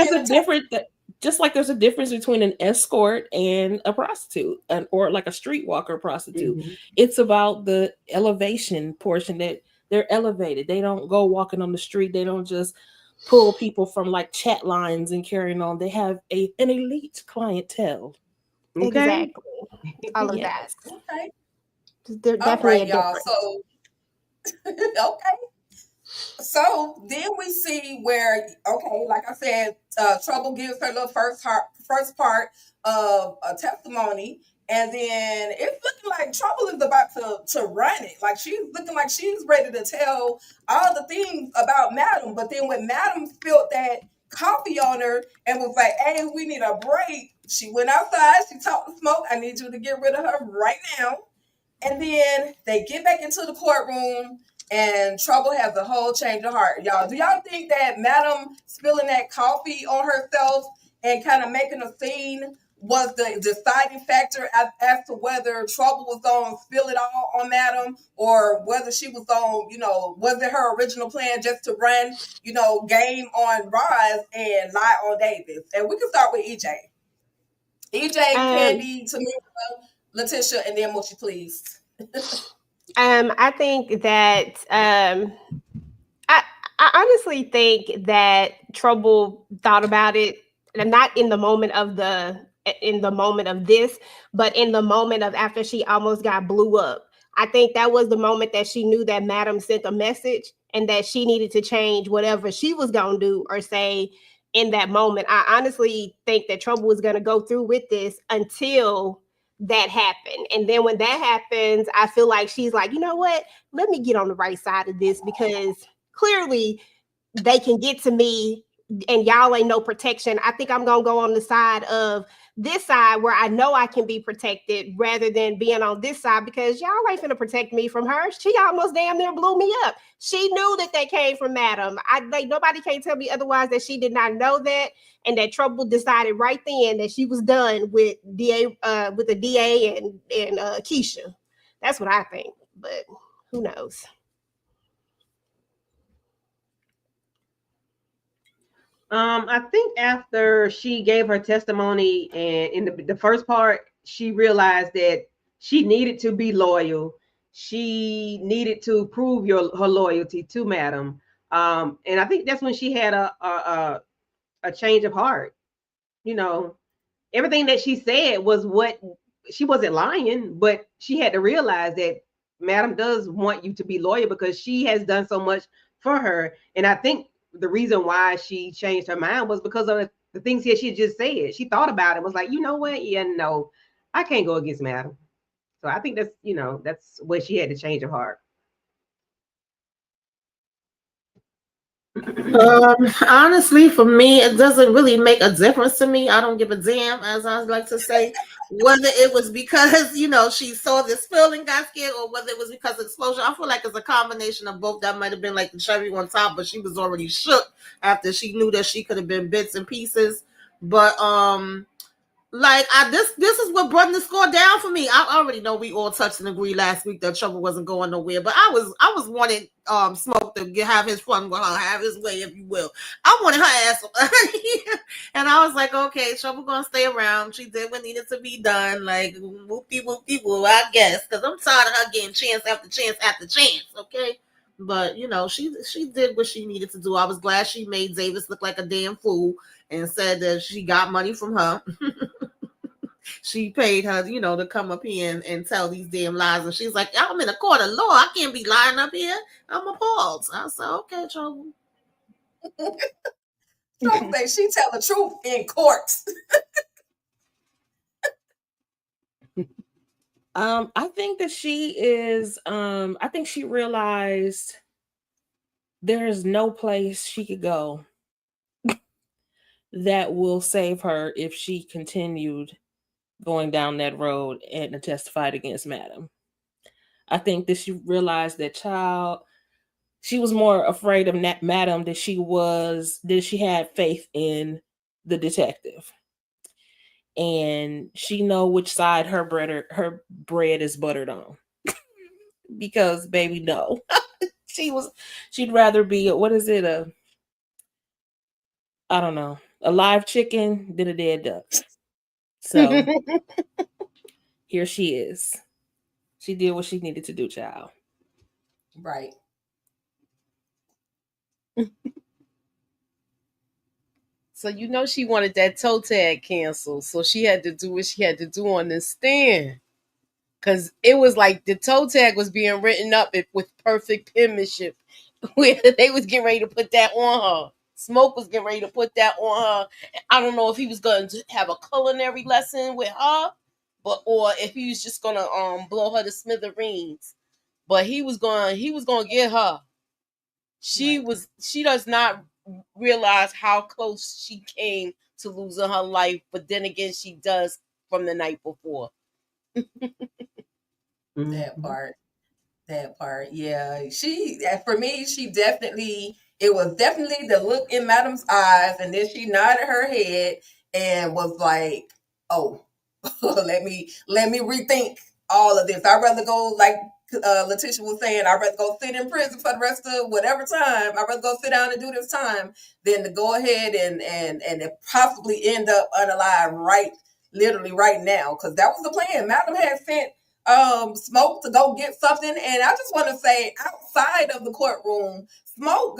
there's a difference between an escort and a prostitute, or like a streetwalker prostitute. Mm-hmm. It's about the elevation portion, that they're elevated. They don't go walking on the street. They don't just pull people from like chat lines and carrying on. They have an elite clientele. Okay? Exactly. All of that. Okay. They're definitely right, y'all. So okay. So then we see where, like I said, Trouble gives her little first part of a testimony, and then it's looking like Trouble is about to run it. Like she's looking like she's ready to tell all the things about Madam. But then when Madam spilled that coffee on her and was like, "Hey, we need a break," she went outside. She talked to Smoke. "I need you to get rid of her right now." And then they get back into the courtroom. And Trouble has a whole change of heart. Y'all, do y'all think that Madam spilling that coffee on herself and kind of making a scene was the deciding factor as to whether Trouble was on spill it all on Madam, or whether she was on, was it her original plan just to run, game on Roz and lie on Davis? And we can start with EJ. EJ, Candy, Tamika, Letitia, and then Mochi, please. I think that I honestly think that Trouble thought about it, and not in the moment of this, but in the moment of after she almost got blew up. I think that was the moment that she knew that Madam sent a message, and that she needed to change whatever she was going to do or say in that moment. I honestly think that Trouble was going to go through with this until that happened. And then when that happens, I feel like she's like, you know what? Let me get on the right side of this, because clearly they can get to me and y'all ain't no protection. I think I'm going to go on the side of this side where I know I can be protected rather than being on this side, because y'all ain't finna protect me from her. She almost damn near blew me up. She knew that they came from Madam. Nobody can tell me otherwise that she did not know that, and that Trouble decided right then that she was done with the DA and Keisha. That's what I think, but who knows? I think after she gave her testimony, and in the first part, she realized that she needed to be loyal. She needed to prove her loyalty to Madam. And I think that's when she had a change of heart. You know, everything that she said was what she wasn't lying, but she had to realize that Madam does want you to be loyal because she has done so much for her. And I think the reason why she changed her mind was because of the things that she just said. She thought about it, was like, you know what? Yeah, no, I can't go against Madam. So I think that's where she had to change her heart. Honestly, for me, it doesn't really make a difference to me. I don't give a damn, as I like to say, whether it was because she saw this spill and got scared, or whether it was because of explosion. I feel like it's a combination of both. That might have been like the cherry on top, but she was already shook after she knew that she could have been bits and pieces. But like this is what brought the score down for me. I already know we all touched and agreed last week that Trouble wasn't going nowhere, but I was wanting Smoke to have his fun with her, have his way, if you will. I wanted her ass, and I was like, okay, Trouble gonna stay around. She did what needed to be done, like whoopie whoopie woo, I guess, because I'm tired of her getting chance after chance after chance. Okay. But she did what she needed to do. I was glad she made Davis look like a damn fool and said that she got money from her. She paid her, to come up here and tell these damn lies. And she's like, I'm in a court of law. I can't be lying up here. I'm appalled. I said, okay, Trouble. Trouble say she tell the truth in court. I think that she is, I think she realized there is no place she could go that will save her if she continued going down that road and testified against Madam. I think that she realized that she was more afraid of Madam than she had faith in the detective. And she know which side her bread is buttered on. Because baby, no. She'd rather be I don't know, a live chicken than a dead duck. So here she is. She did what she needed to do, child. Right. So she wanted that toe tag canceled. So she had to do what she had to do on the stand. Because it was like the toe tag was being written up with perfect penmanship. Where they was getting ready to put that on her. Smoke was getting ready to put that on her. I don't know if he was going to have a culinary lesson with her, or if he was just going to blow her to smithereens. But he was going to get her. She does not realize how close she came to losing her life, but then again she does from the night before. That part, yeah. For me, it was definitely the look in Madam's eyes, and then she nodded her head and was like, "Oh, let me rethink all of this. I'd rather go, like Letitia was saying, I'd rather go sit in prison for the rest of whatever time. I'd rather go sit down and do this time than to go ahead and possibly end up unalive literally right now, because that was the plan. Madam had sent Smoke to go get something, and I just want to say, outside of the courtroom, Smoke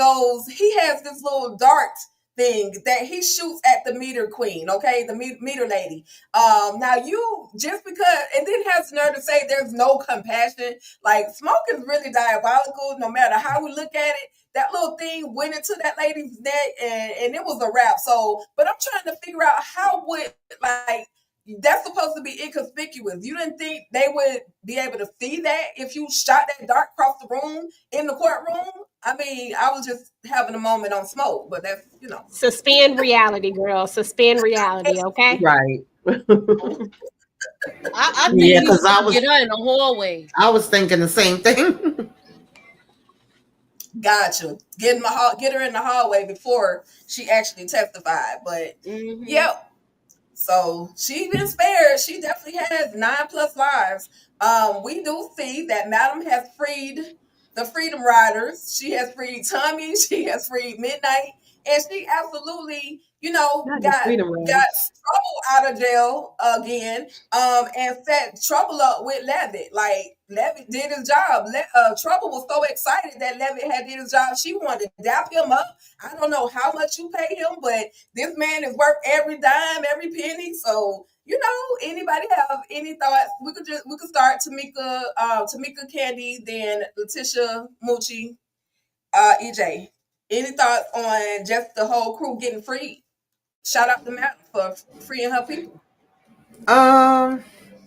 he has this little dart thing that he shoots at the meter queen, okay, the meter lady. Now you just because, and then has the nerve to say there's no compassion. Like Smoke is really diabolical. No matter how we look at it, that little thing went into that lady's neck, and it was a wrap. So, but I'm trying to figure out how would like that's supposed to be inconspicuous. You didn't think they would be able to see that if you shot that dart across the room in the courtroom? I mean, I was just having a moment on Smoke, but that's, you know. Suspend reality, girl. Suspend reality, okay? Right. I think Yeah, you because should get her in the hallway. I was thinking the same thing. Gotcha. Get her in the hallway before she actually testified. But Mhm. yep. So she's been spared. She definitely has 9+ lives. We do see that Madam has freed the Freedom Riders. She has freed Tommy. She has freed Midnight, and she absolutely, you know, Not the got Freedom Riders. Trouble out of jail again. And set Trouble up with Levitt. Like Levitt did his job. Trouble was so excited that Levitt had did his job. She wanted to dap him up. I don't know how much you pay him, but this man is worth every dime, every penny. So, you know, anybody have any thoughts? We could start Tamika Candy, then Letitia Mucci, EJ. Any thoughts on just the whole crew getting free? Shout out to Matt for freeing her people.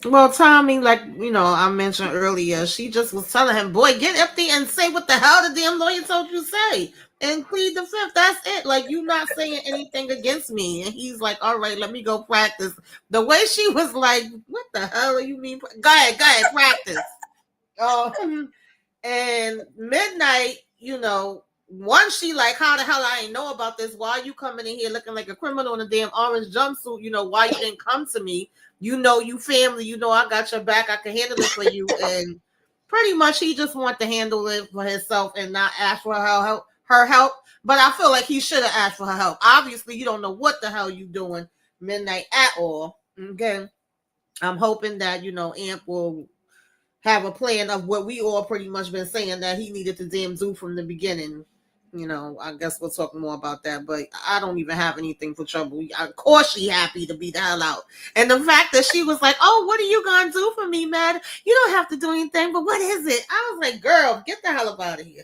Well, Tommy, like I mentioned earlier, she just was telling him, "Boy, get up there and say what the hell the damn lawyer told you to say, and plead the fifth. That's it. Like you not saying anything against me." And he's like, "All right, let me go practice." The way she was like, "What the hell do you mean? Go ahead, practice." And Midnight, once she like, how the hell I ain't know about this? Why are you coming in here looking like a criminal in a damn orange jumpsuit? Why you didn't come to me? You family, I got your back. I can handle it for you. And pretty much he just want to handle it for himself and not ask for her help. But I feel like he should have asked for her help. Obviously, you don't know what the hell you doing, Midnight, at all. Okay. I'm hoping that, Amp will have a plan of what we all pretty much been saying that he needed to damn do from the beginning. I guess we'll talk more about that, but I don't even have anything for Trouble. Of course she happy to be the hell out. And the fact that she was like, "Oh, what are you going to do for me, Mad? You don't have to do anything, but what is it?" I was like, "Girl, get the hell up out of here."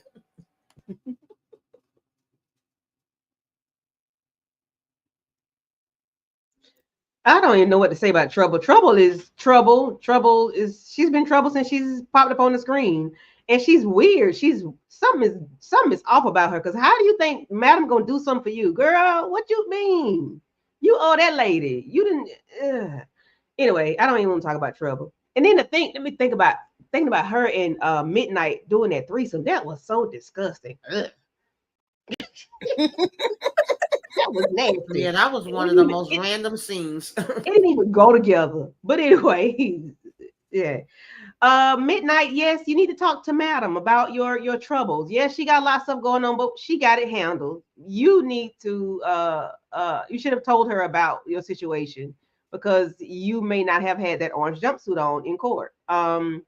I don't even know what to say about Trouble. Trouble is trouble. She's been trouble since she's popped up on the screen. And she's weird. Something is off about her. Because how do you think Madam gonna do something for you? Girl, what you mean? You owe that lady. You didn't anyway, I don't even want to talk about Trouble. And then let me think about thinking about her and Midnight doing that threesome. That was so disgusting. That was nasty. Yeah, that was one of the most random scenes. It didn't even go together. But anyway, yeah. Midnight, yes, you need to talk to Madam about your troubles. Yes, she got lots of stuff going on, but she got it handled. You need to you should have told her about your situation because you may not have had that orange jumpsuit on in court. I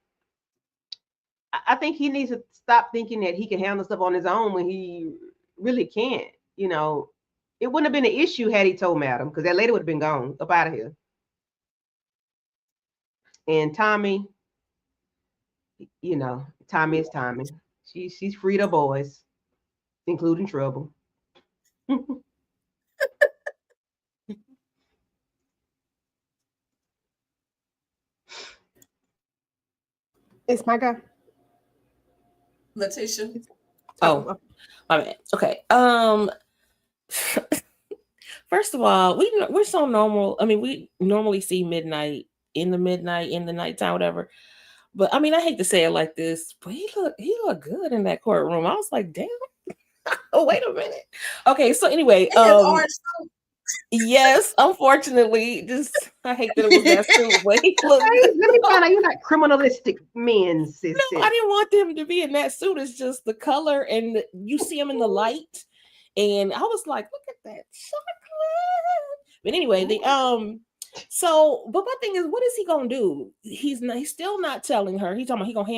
think he needs to stop thinking that he can handle stuff on his own when he really can't. It wouldn't have been an issue had he told Madam, because that lady would have been gone up out of here. And Tommy, Tommy is Tommy. She's freed her boys, including Trouble. It's my girl. Letitia. Oh, my bad. Okay. First of all, we're so normal. I mean, we normally see Midnight in the nighttime, whatever. But I mean, I hate to say it like this, but he looked good in that courtroom. I was like, damn. Oh, wait a minute. Okay, so anyway, yes, unfortunately, just I hate that it was that suit. But he looked Let me find out you're not criminalistic men, sis. No, I didn't want them to be in that suit. It's just the color, and you see him in the light, and I was like, look at that chocolate. But anyway, but my thing is, what is he gonna do? He's still not telling her. He's talking about he gonna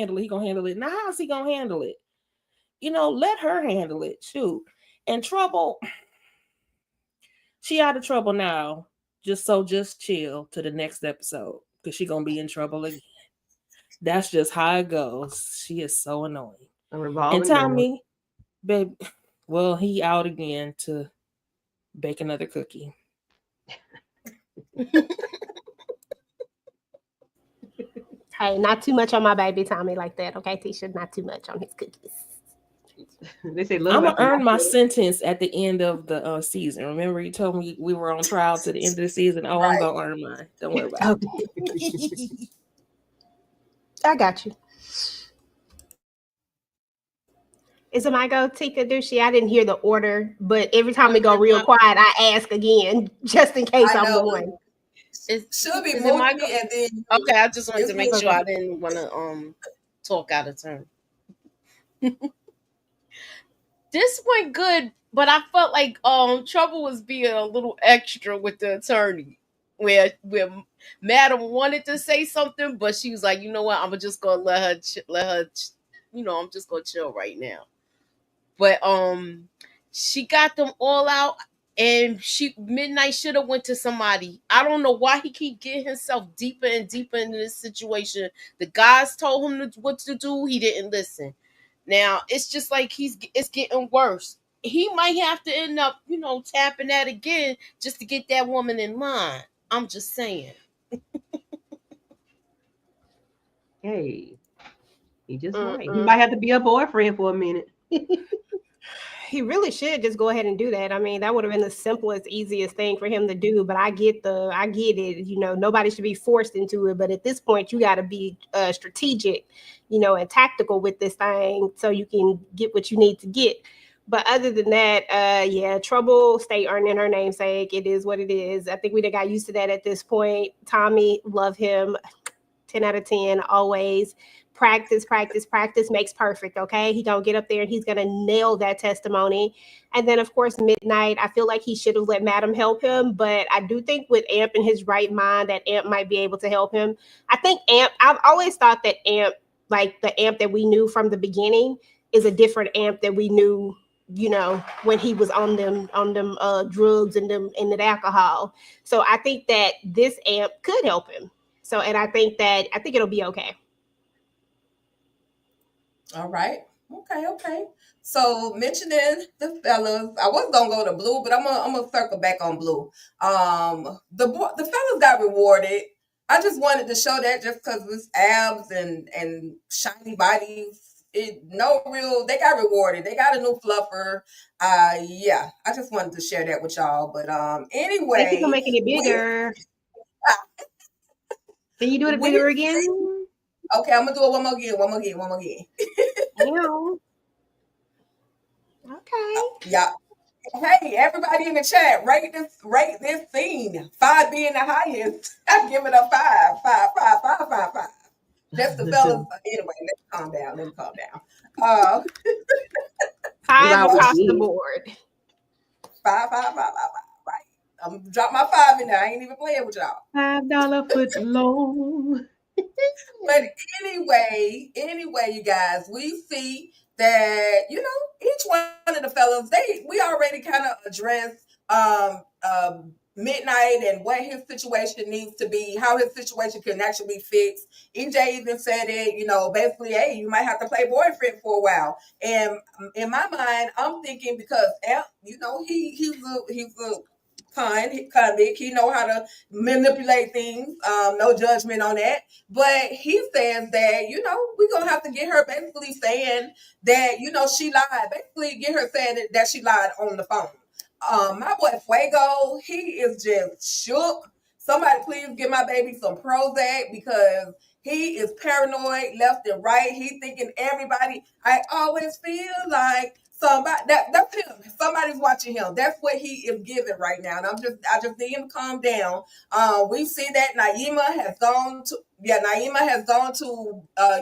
handle it. Now, how's he gonna handle it? Let her handle it. Shoot. And Trouble, She out of trouble now. Just chill to the next episode because she gonna be in trouble again. That's just how it goes. She is so annoying. A And revolving door. Tommy, babe, well, he out again to bake another cookie. Hey, not too much on my baby Tommy like that, okay, Tisha? Not too much on his cookies. They say I'm love. gonna earn my sentence at the end of the season. Remember, you told me we were on trial to the end of the season. Oh, I'm Right. gonna earn mine. Don't worry about it. I got you. Is it my go, Tika Dushi? I didn't hear the order, but every time we go real quiet, I ask again just in case I I'm know. going. Should be Is it my movie, and then Okay, I just wanted It's to make movie. sure I didn't want to talk out of turn. This went good, but I felt like Trouble was being a little extra with the attorney, where Madam wanted to say something, but she was like, you know what, I'm just gonna let her, I'm just gonna chill right now. But she got them all out, and Midnight should have went to somebody. I don't know why he keep getting himself deeper and deeper into this situation. The guys told him what to do, he didn't listen. Now it's just like it's getting worse. He might have to end up, tapping that again just to get that woman in line. I'm just saying. Hey, he just might. He might have to be a boyfriend for a minute. He really should just go ahead and do that. I mean, that would have been the simplest, easiest thing for him to do. But I get it. Nobody should be forced into it. But at this point, you got to be strategic, and tactical with this thing so you can get what you need to get. But other than that, Trouble stay earning her namesake. It is what it is. I think we done got used to that at this point. Tommy, love him. 10 out of 10, always. Practice makes perfect, okay? He gonna get up there and he's gonna nail that testimony. And then, of course, Midnight, I feel like he should have let Madam help him, but I do think with Amp in his right mind that Amp might be able to help him. I think I've always thought that Amp, like the Amp that we knew from the beginning, is a different Amp that we knew, when he was on them drugs and the alcohol. So I think that this Amp could help him. So, and I think it'll be okay. All right. Okay. So mentioning the fellas, I was gonna go to Blue, but I'm gonna circle back on Blue. The fellas got rewarded. I just wanted to show that just because it's abs and shiny bodies. They got rewarded. They got a new fluffer. Yeah, I just wanted to share that with y'all. But anyway, thank you for making it bigger. Can you do it bigger again? Okay, I'm gonna do it one more again. Okay. Yeah. Hey, everybody in the chat, rate this scene. 5 being the highest. I give it a 5. That's the fellas. Anyway, let me calm down. 5 across the board. 5. Right. I'm gonna drop my 5 in there. I ain't even playing with y'all. $5 foot long. But anyway, you guys, we see that each one of the fellas, we already kind of addressed Midnight and what his situation needs to be, how his situation can actually be fixed. EJ even said it, basically, hey, you might have to play boyfriend for a while. And in my mind, I'm thinking because he's a convict. He know how to manipulate things. No judgment on that. But he says that, we're going to have to get her basically saying that, she lied. Basically get her saying that she lied on the phone. My boy Fuego, he is just shook. Somebody please give my baby some Prozac because he is paranoid left and right. He thinking everybody, I always feel like somebody that's him. Somebody's watching him. That's what he is giving right now. And I just need him to calm down. We see that Naima has gone to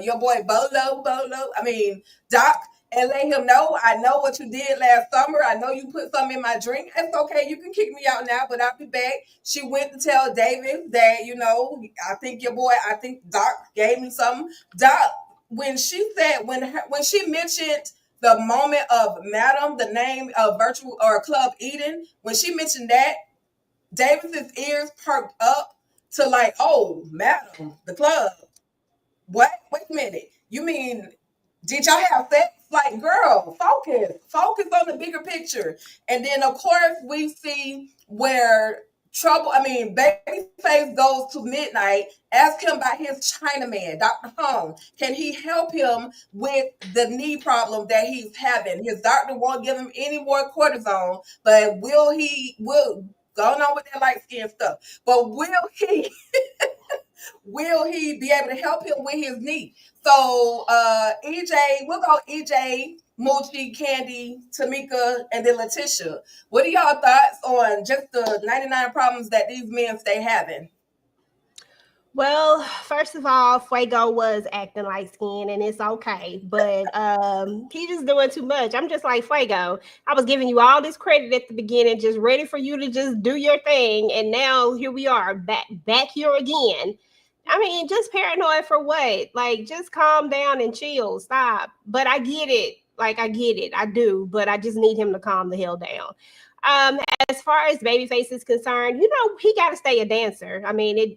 your boy Doc, and let him know, I know what you did last summer. I know you put something in my drink. It's okay. You can kick me out now, but I'll be back. She went to tell David that, I think Doc gave me something. Doc, when she mentioned the moment of Madam, the name of Virtual or Club Eden, when she mentioned that, Davis's ears perked up to like, oh, madam, the club. What? Wait a minute. You mean, did y'all have sex? Like, girl, focus on the bigger picture. And then, of course, we see where Babyface goes to Midnight, ask him about his Chinaman, Dr. Hong. Can he help him with the knee problem that he's having? His doctor won't give him any more cortisone, but will going on with that light skin stuff. But will he be able to help him with his knee? So EJ, we'll go EJ, Moochie, Candy, Tamika, and then Letitia. What are y'all thoughts on just the 99 problems that these men stay having? Well, first of all, Fuego was acting light skin, and it's okay, but he just doing too much. I'm just like, Fuego, I was giving you all this credit at the beginning, just ready for you to just do your thing, and now here we are, back here again. I mean, just paranoid for what? Like, just calm down and chill. Stop. But I get it. Like, I get it. I do. But I just need him to calm the hell down. As far as Babyface is concerned, he got to stay a dancer. I mean,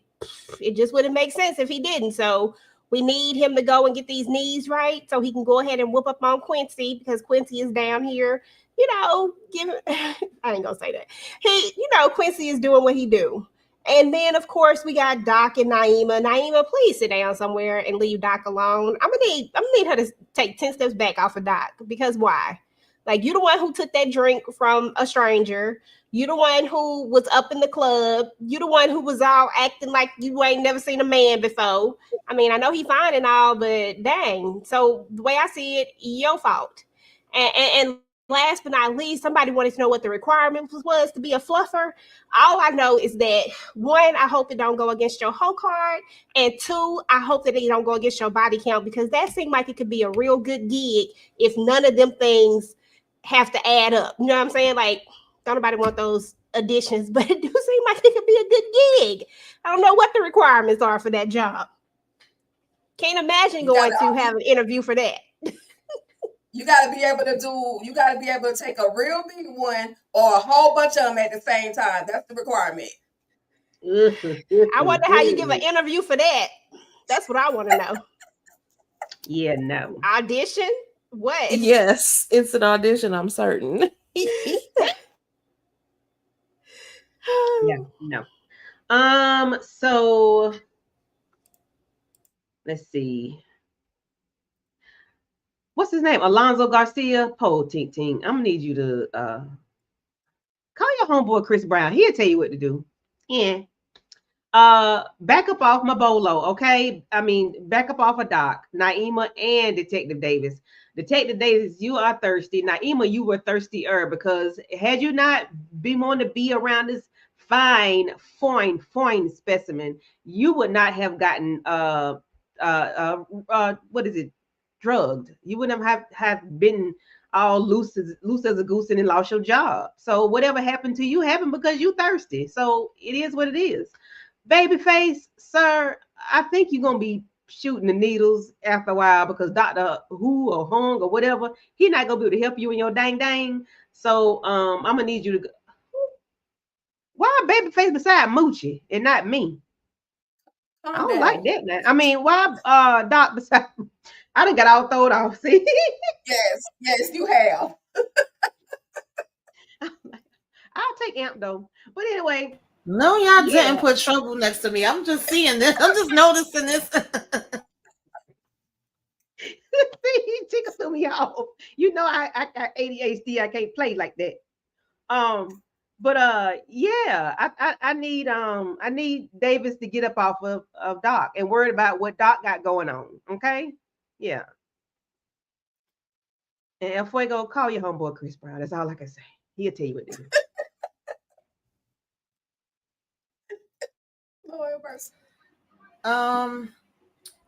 it just wouldn't make sense if he didn't. So we need him to go and get these knees right so he can go ahead and whoop up on Quincy, because Quincy is down here. I ain't gonna say that. Quincy is doing what he do. And then, of course, we got Doc and Naima. Naima, please sit down somewhere and leave Doc alone. I'm gonna need her to take 10 steps back off of Doc, because why? Like, you the one who took that drink from a stranger. You the one who was up in the club. You the one who was all acting like you ain't never seen a man before. I mean, I know he fine and all, but dang. So the way I see it, your fault. And last but not least, somebody wanted to know what the requirement was to be a fluffer. All I know is that, one, I hope it don't go against your whole card. And two, I hope that it don't go against your body count, because that seemed like it could be a real good gig if none of them things have to add up. You know what I'm saying? Like, don't nobody want those additions, but it do seem like it could be a good gig. I don't know what the requirements are for that job. Can't imagine going to have an interview for that. You gotta be able to take a real big one or a whole bunch of them at the same time. That's the requirement. I wonder how you give an interview for that. That's what I want to know. Yeah, no. Audition? What? Yes, it's an audition, I'm certain. Yeah, no. So let's see. What's his name? Alonzo Garcia. Po Tink Tink. I'm gonna need you to call your homeboy Chris Brown. He'll tell you what to do. Yeah. Back up off my bolo, okay? I mean, back up off of Doc, Naima, and Detective Davis. Detective Davis, you are thirsty. Naima, you were thirstier, because had you not been wanting to be around this fine specimen, you would not have gotten what is it? Drugged. You wouldn't have been all loose as a goose and lost your job. So whatever happened to you happened because you thirsty. So it is what it is. Babyface, sir, I think you're gonna be shooting the needles after a while, because Dr. Who or Hung or whatever, he not gonna be able to help you in your dang. So I'm gonna need you to go. Why Babyface beside Moochie and not me? I don't like that, man. I mean, why Doc beside? I done got all thrown off. See? Yes, you have. I'll take Amp though. But anyway. No, y'all didn't put Trouble next to me. I'm just seeing this. I'm just noticing this. He tickles me off. You know, I got ADHD. I can't play like that. But yeah, I need Davis to get up off of Doc and worry about what Doc got going on. Okay. Yeah. And El Fuego, call your homeboy Chris Brown. That's all I can say. He'll tell you what to do.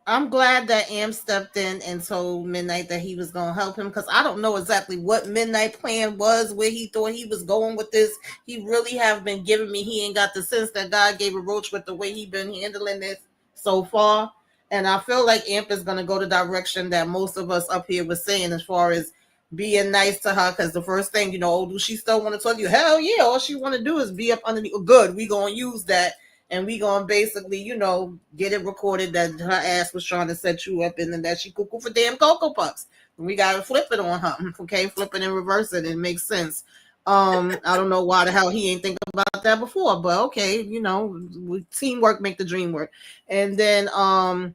I'm glad that Am stepped in and told Midnight that he was going to help him, because I don't know exactly what Midnight plan was, where he thought he was going with this. He really have been giving me, he ain't got the sense that God gave a Roach with the way he been handling this so far. And I feel like Amp is going to go the direction that most of us up here were saying, as far as being nice to her, because the first thing, do she still want to talk to you? Hell yeah, all she want to do is be up underneath. Good, we gonna use that, and we gonna basically, get it recorded that her ass was trying to set you up and then that she cuckoo for damn Cocoa Puffs. We gotta flip it on her, okay? Flip it and reverse it. It makes sense. I don't know why the hell he ain't think about that before, but okay, teamwork make the dream work. And then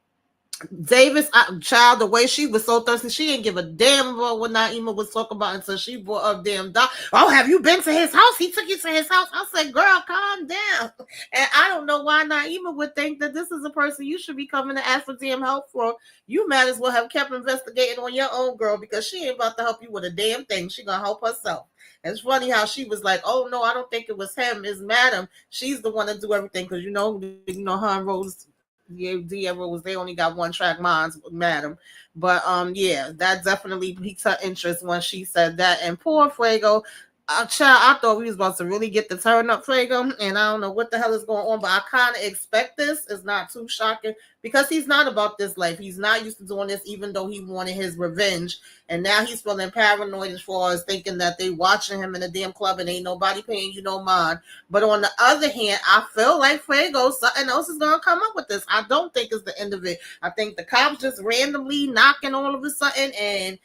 Davis, child, the way she was so thirsty, she didn't give a damn about what Naima was talking about until she brought up damn dog. Oh, have you been to his house? He took you to his house. I said, girl, calm down. And I don't know why Naima would think that this is a person you should be coming to ask for damn help for. You might as well have kept investigating on your own, girl, because she ain't about to help you with a damn thing. She gonna help herself. It's funny how she was like, oh no, I don't think it was him, it's Madam. She's the one to do everything, because her and Rose, was they only got one track minds, Madam. But yeah, that definitely piqued her interest when she said that. And poor Fuego, child, I thought we was about to really get the turn up Fuego, and I don't know what the hell is going on, but I kind of expect this. It's not too shocking because he's not about this life. He's not used to doing this, even though he wanted his revenge. And now he's feeling paranoid as far as thinking that they watching him in a damn club and ain't nobody paying you no mind. But on the other hand, I feel like Fuego, something else is going to come up with this. I don't think it's the end of it. I think the cops just randomly knocking all of a sudden, and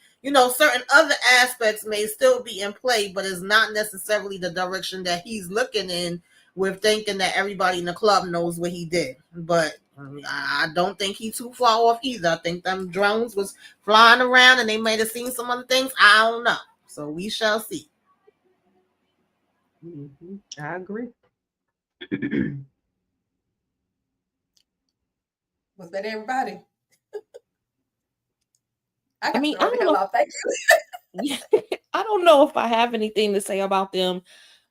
certain other aspects may still be in play, but it's not necessarily the direction that he's looking in, with thinking that everybody in the club knows what he did. But I don't think he's too far off either. I think them drones was flying around and they might have seen some other things. I don't know. So we shall see. Mm-hmm. I agree. Was that everybody? I mean, I don't know. Thank you. I don't know if I have anything to say about them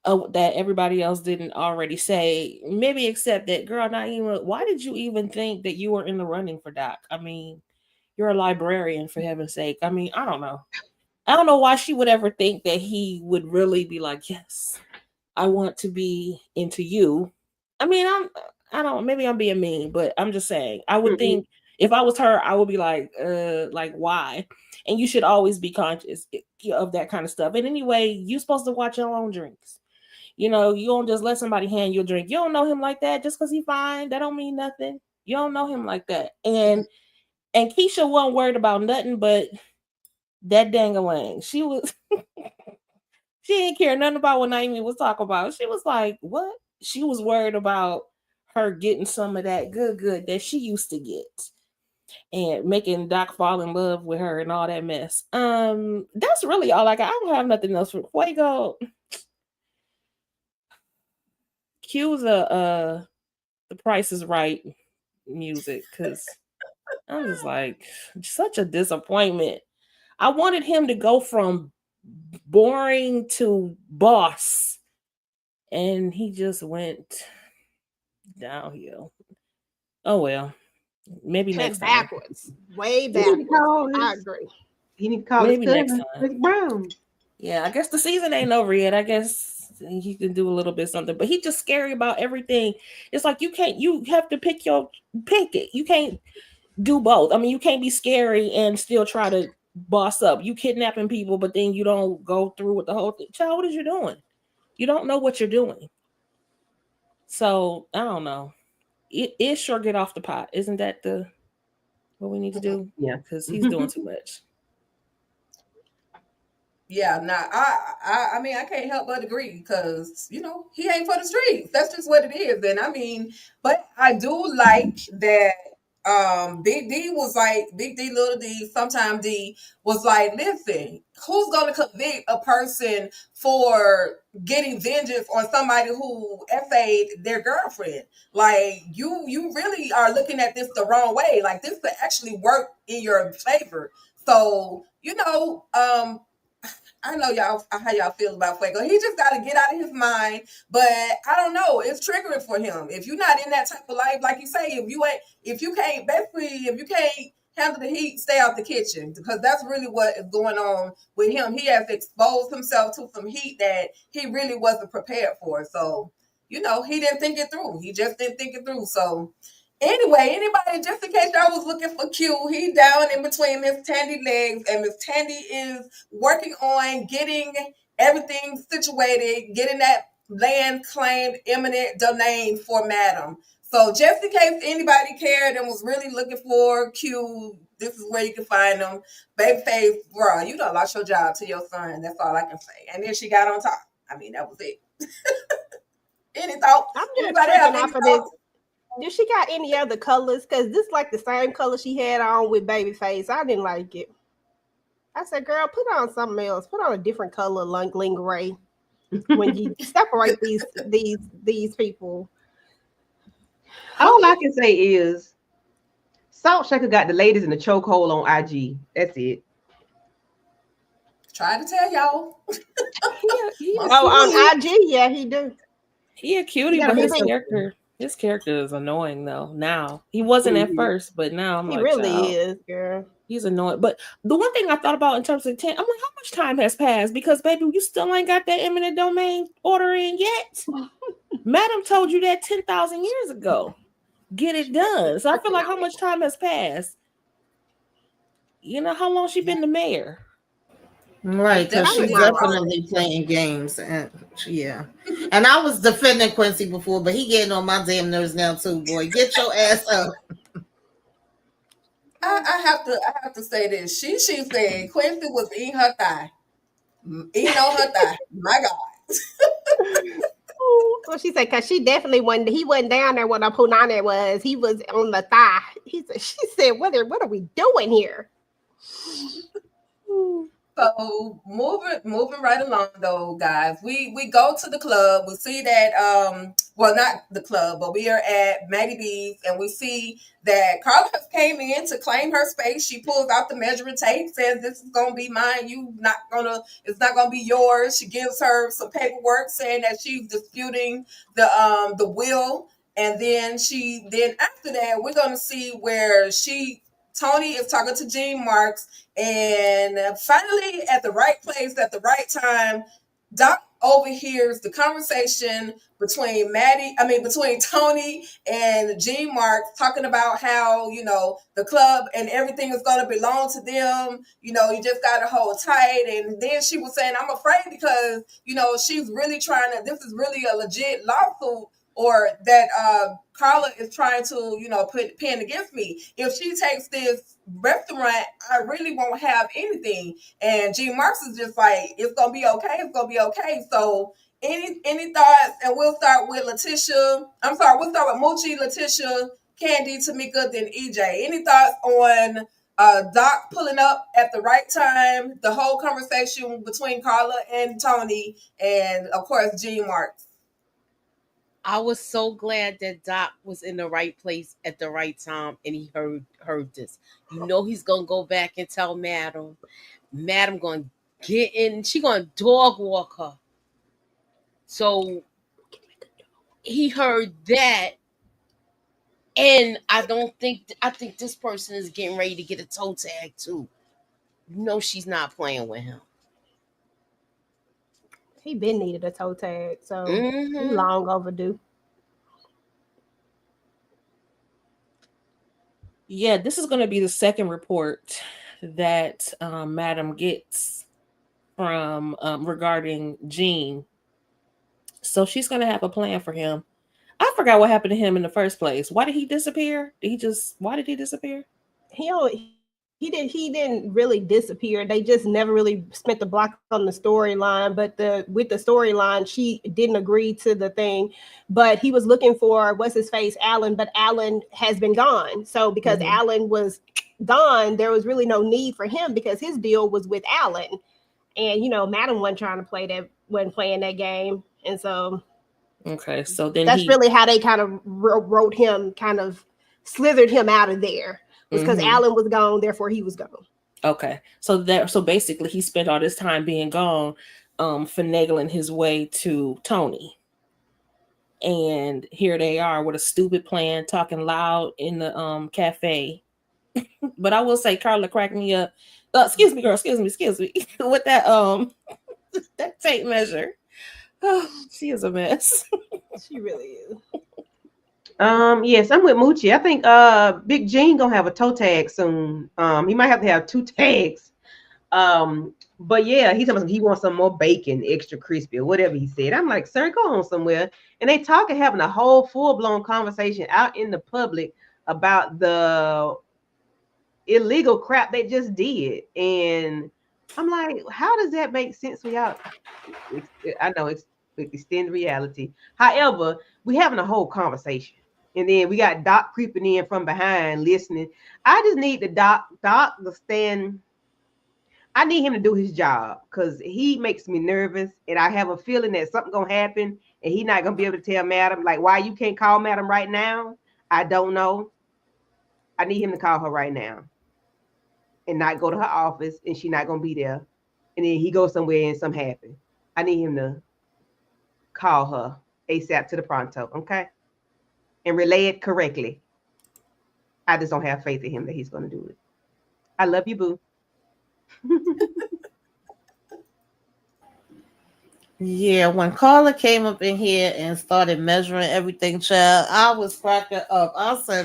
that everybody else didn't already say. Maybe except that, girl, Naima, why did you even think that you were in the running for Doc? I mean, you're a librarian, for heaven's sake. I mean, I don't know. I don't know why she would ever think that he would really be like, yes, I want to be into you. I mean, I don't, maybe I'm being mean, but I'm just saying, I would think if I was her, I would be like why? And you should always be conscious of that kind of stuff. And anyway, you're supposed to watch your own drinks. You don't just let somebody hand you a drink. You don't know him like that. Just because he's fine, that don't mean nothing. You don't know him like that. And Keisha wasn't worried about nothing but that dang-a-lang. She was she didn't care nothing about what Naomi was talking about. She was like, what? She was worried about her getting some of that good that she used to get and making Doc fall in love with her and all that mess. That's really all I got. I don't have nothing else for Fuego. Cue the Price is Right music, because I'm just like, such a disappointment. I wanted him to go from boring to boss, and he just went downhill. Oh well, maybe next time. Backwards, way backwards. I agree. He need to call maybe next time. Chris Brown. Yeah, I guess the season ain't over yet. I guess he can do a little bit something, but he's just scary about everything. It's like you have to pick it. You can't do both. I mean, you can't be scary and still try to boss up. You kidnapping people, but then you don't go through with the whole thing. Child, what is you doing? You don't know what you're doing. So I don't know. It sure get off the pot. Isn't that what we need to do? Yeah, because he's doing too much. Yeah, I mean, I can't help but agree, because he ain't for the streets. That's just what it is. And I mean, but I do like that Big D was like, Big D, Little D, sometimes D was like, listen, who's gonna convict a person for getting vengeance on somebody who FA'd their girlfriend? Like, you really are looking at this the wrong way. Like, this could actually work in your favor. So, I know how y'all feel about Fuego. He just got to get out of his mind. But I don't know. It's triggering for him. If you're not in that type of life, like you say, if you can't handle the heat, stay out the kitchen, because that's really what is going on with him. He has exposed himself to some heat that he really wasn't prepared for. So, he didn't think it through. He just didn't think it through. So, Anyway, anybody, just in case y'all was looking for Q, he down in between Miss Tandy legs, and Miss Tandy is working on getting everything situated, getting that land claimed eminent domain for Madam. So just in case anybody cared and was really looking for Q, this is where you can find them. Babyface, bro, you done lost your job to your son. That's all I can say. And then she got on top. I mean, that was it. Any thoughts? I'm just Anybody have tripping any off of this. thoughts? Did she got any other colors? Because this like the same color she had on with Babyface. I didn't like it. I said, girl, put on something else. Put on a different color, like lingerie. When you separate these people. All I can say is Salt Shaker got the ladies in the chokehold on IG. That's it. Try to tell y'all. On IG, yeah, he do. He a cutie, gotta but be so- his character is annoying though. Now he wasn't at first, but now I'm He like, really child, is, girl. he's annoying. But the one thing I thought about in terms of 10, I'm like, how much time has passed? Because baby, you still ain't got that eminent domain order in yet. Madam told you that 10,000 years ago. Get it done. So I feel like how much time has passed? You know how long she been the mayor? Right, because she's Definitely not definitely playing games, and yeah. And I was defending Quincy before, but he getting on my damn nerves now too. Boy, get your ass up. I have to say this. She said Quincy was eating her thigh. Eating on her thigh. My God. Well, she said, because she definitely wasn't, he wasn't down there when the punani was. He was on the thigh. She said, what are we doing here? So moving right along though, guys. We go to the club. We see that well, not the club, but we are at Maddie B's, and we see that Carla came in to claim her space. She pulls out the measuring tape, says this is gonna be mine. It's not gonna be yours. She gives her some paperwork saying that she's disputing the will. And then after that, we're gonna see where Tony is talking to Gene Marks, and finally, at the right place at the right time, Doc overhears the conversation between Tony and Gene Marks, talking about how, the club and everything is going to belong to them. You just got to hold tight. And then she was saying, I'm afraid because, she's really this is really a legit lawsuit, or that Carla is trying to, put pen against me. If she takes this restaurant, I really won't have anything. And G Marks is just like, it's gonna be okay. It's gonna be okay. So, any thoughts? And we'll start with Letitia. I'm sorry, we'll start with Moochie, Letitia, Candy, Tamika, then EJ. Any thoughts on Doc pulling up at the right time? The whole conversation between Carla and Tony, and of course G Marks. I was so glad that Doc was in the right place at the right time, and he heard this. He's gonna go back and tell Madam. Madam gonna get in. She gonna dog walk her. So he heard that, and I think this person is getting ready to get a toe tag too. She's not playing with him. He been needed a toe tag, so Mhm. he's long overdue. Yeah, this is going to be the second report that Madam gets from regarding Gene. So she's going to have a plan for him. I forgot what happened to him in the first place. Why did he disappear? Why did he disappear? He didn't really disappear. They just never really spent the block on the storyline. But with the storyline, she didn't agree to the thing. But he was looking for what's his face, Alan. But Alan has been gone. So because Alan was gone, there was really no need for him because his deal was with Alan. And Madam wasn't playing that game. And so okay, so then that's really how they kind of wrote him, kind of slithered him out of there. Because Alan was gone, therefore he was gone. Okay, so basically he spent all this time being gone, finagling his way to Tony, and here they are with a stupid plan, talking loud in the cafe. But I will say, Carla cracked me up. Excuse me, girl. Excuse me. With that that tape measure. Oh, she is a mess. She really is. Yes, I'm with Moochie. I think Big Gene gonna have a toe tag soon. He might have to have two tags. But yeah, he wants some more bacon, extra crispy, or whatever he said. I'm like, sir, go on somewhere. And they talking, having a whole full-blown conversation out in the public about the illegal crap they just did. And I'm like, how does that make sense for y'all? I know it's extend reality. However, we having a whole conversation. And then we got Doc creeping in from behind listening. I just need the Doc to stand. I need him to do his job because he makes me nervous, and I have a feeling that something gonna happen, and he not gonna be able to tell Madam like why you can't call Madam right now. I don't know. I need him to call her right now, and not go to her office, and she not gonna be there, and then he goes somewhere and something happen. I need him to call her ASAP to the pronto, okay, and relay it correctly. I just don't have faith in him that he's gonna do it. I love you, boo. Yeah, when Carla came up in here and started measuring everything, child, I was cracking up.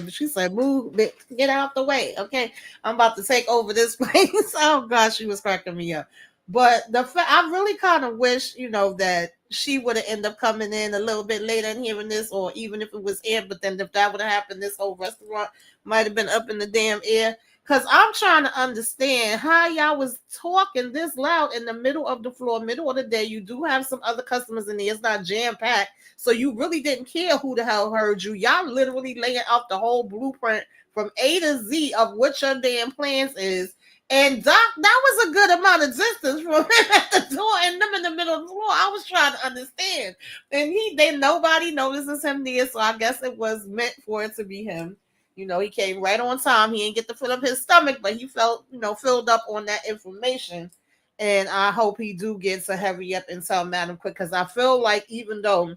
She said, move, get out the way. Okay. I'm about to take over this place. Oh gosh, she was cracking me up. But I really kind of wish, that she would have ended up coming in a little bit later and hearing this, or even if it was air, but then if that would have happened, this whole restaurant might have been up in the damn air. Because I'm trying to understand how y'all was talking this loud in the middle of the floor, middle of the day. You do have some other customers in there. It's not jam-packed. So you really didn't care who the hell heard you. Y'all literally laying out the whole blueprint from A to Z of what your damn plans is. And Doc, that was a good amount of distance from him at the door and them in the middle of the floor. I was trying to understand. And nobody notices him there. So I guess it was meant for it to be him. He came right on time. He didn't get to fill up his stomach, but he felt, filled up on that information. And I hope he do get to hurry up and tell Madam quick, because I feel like even though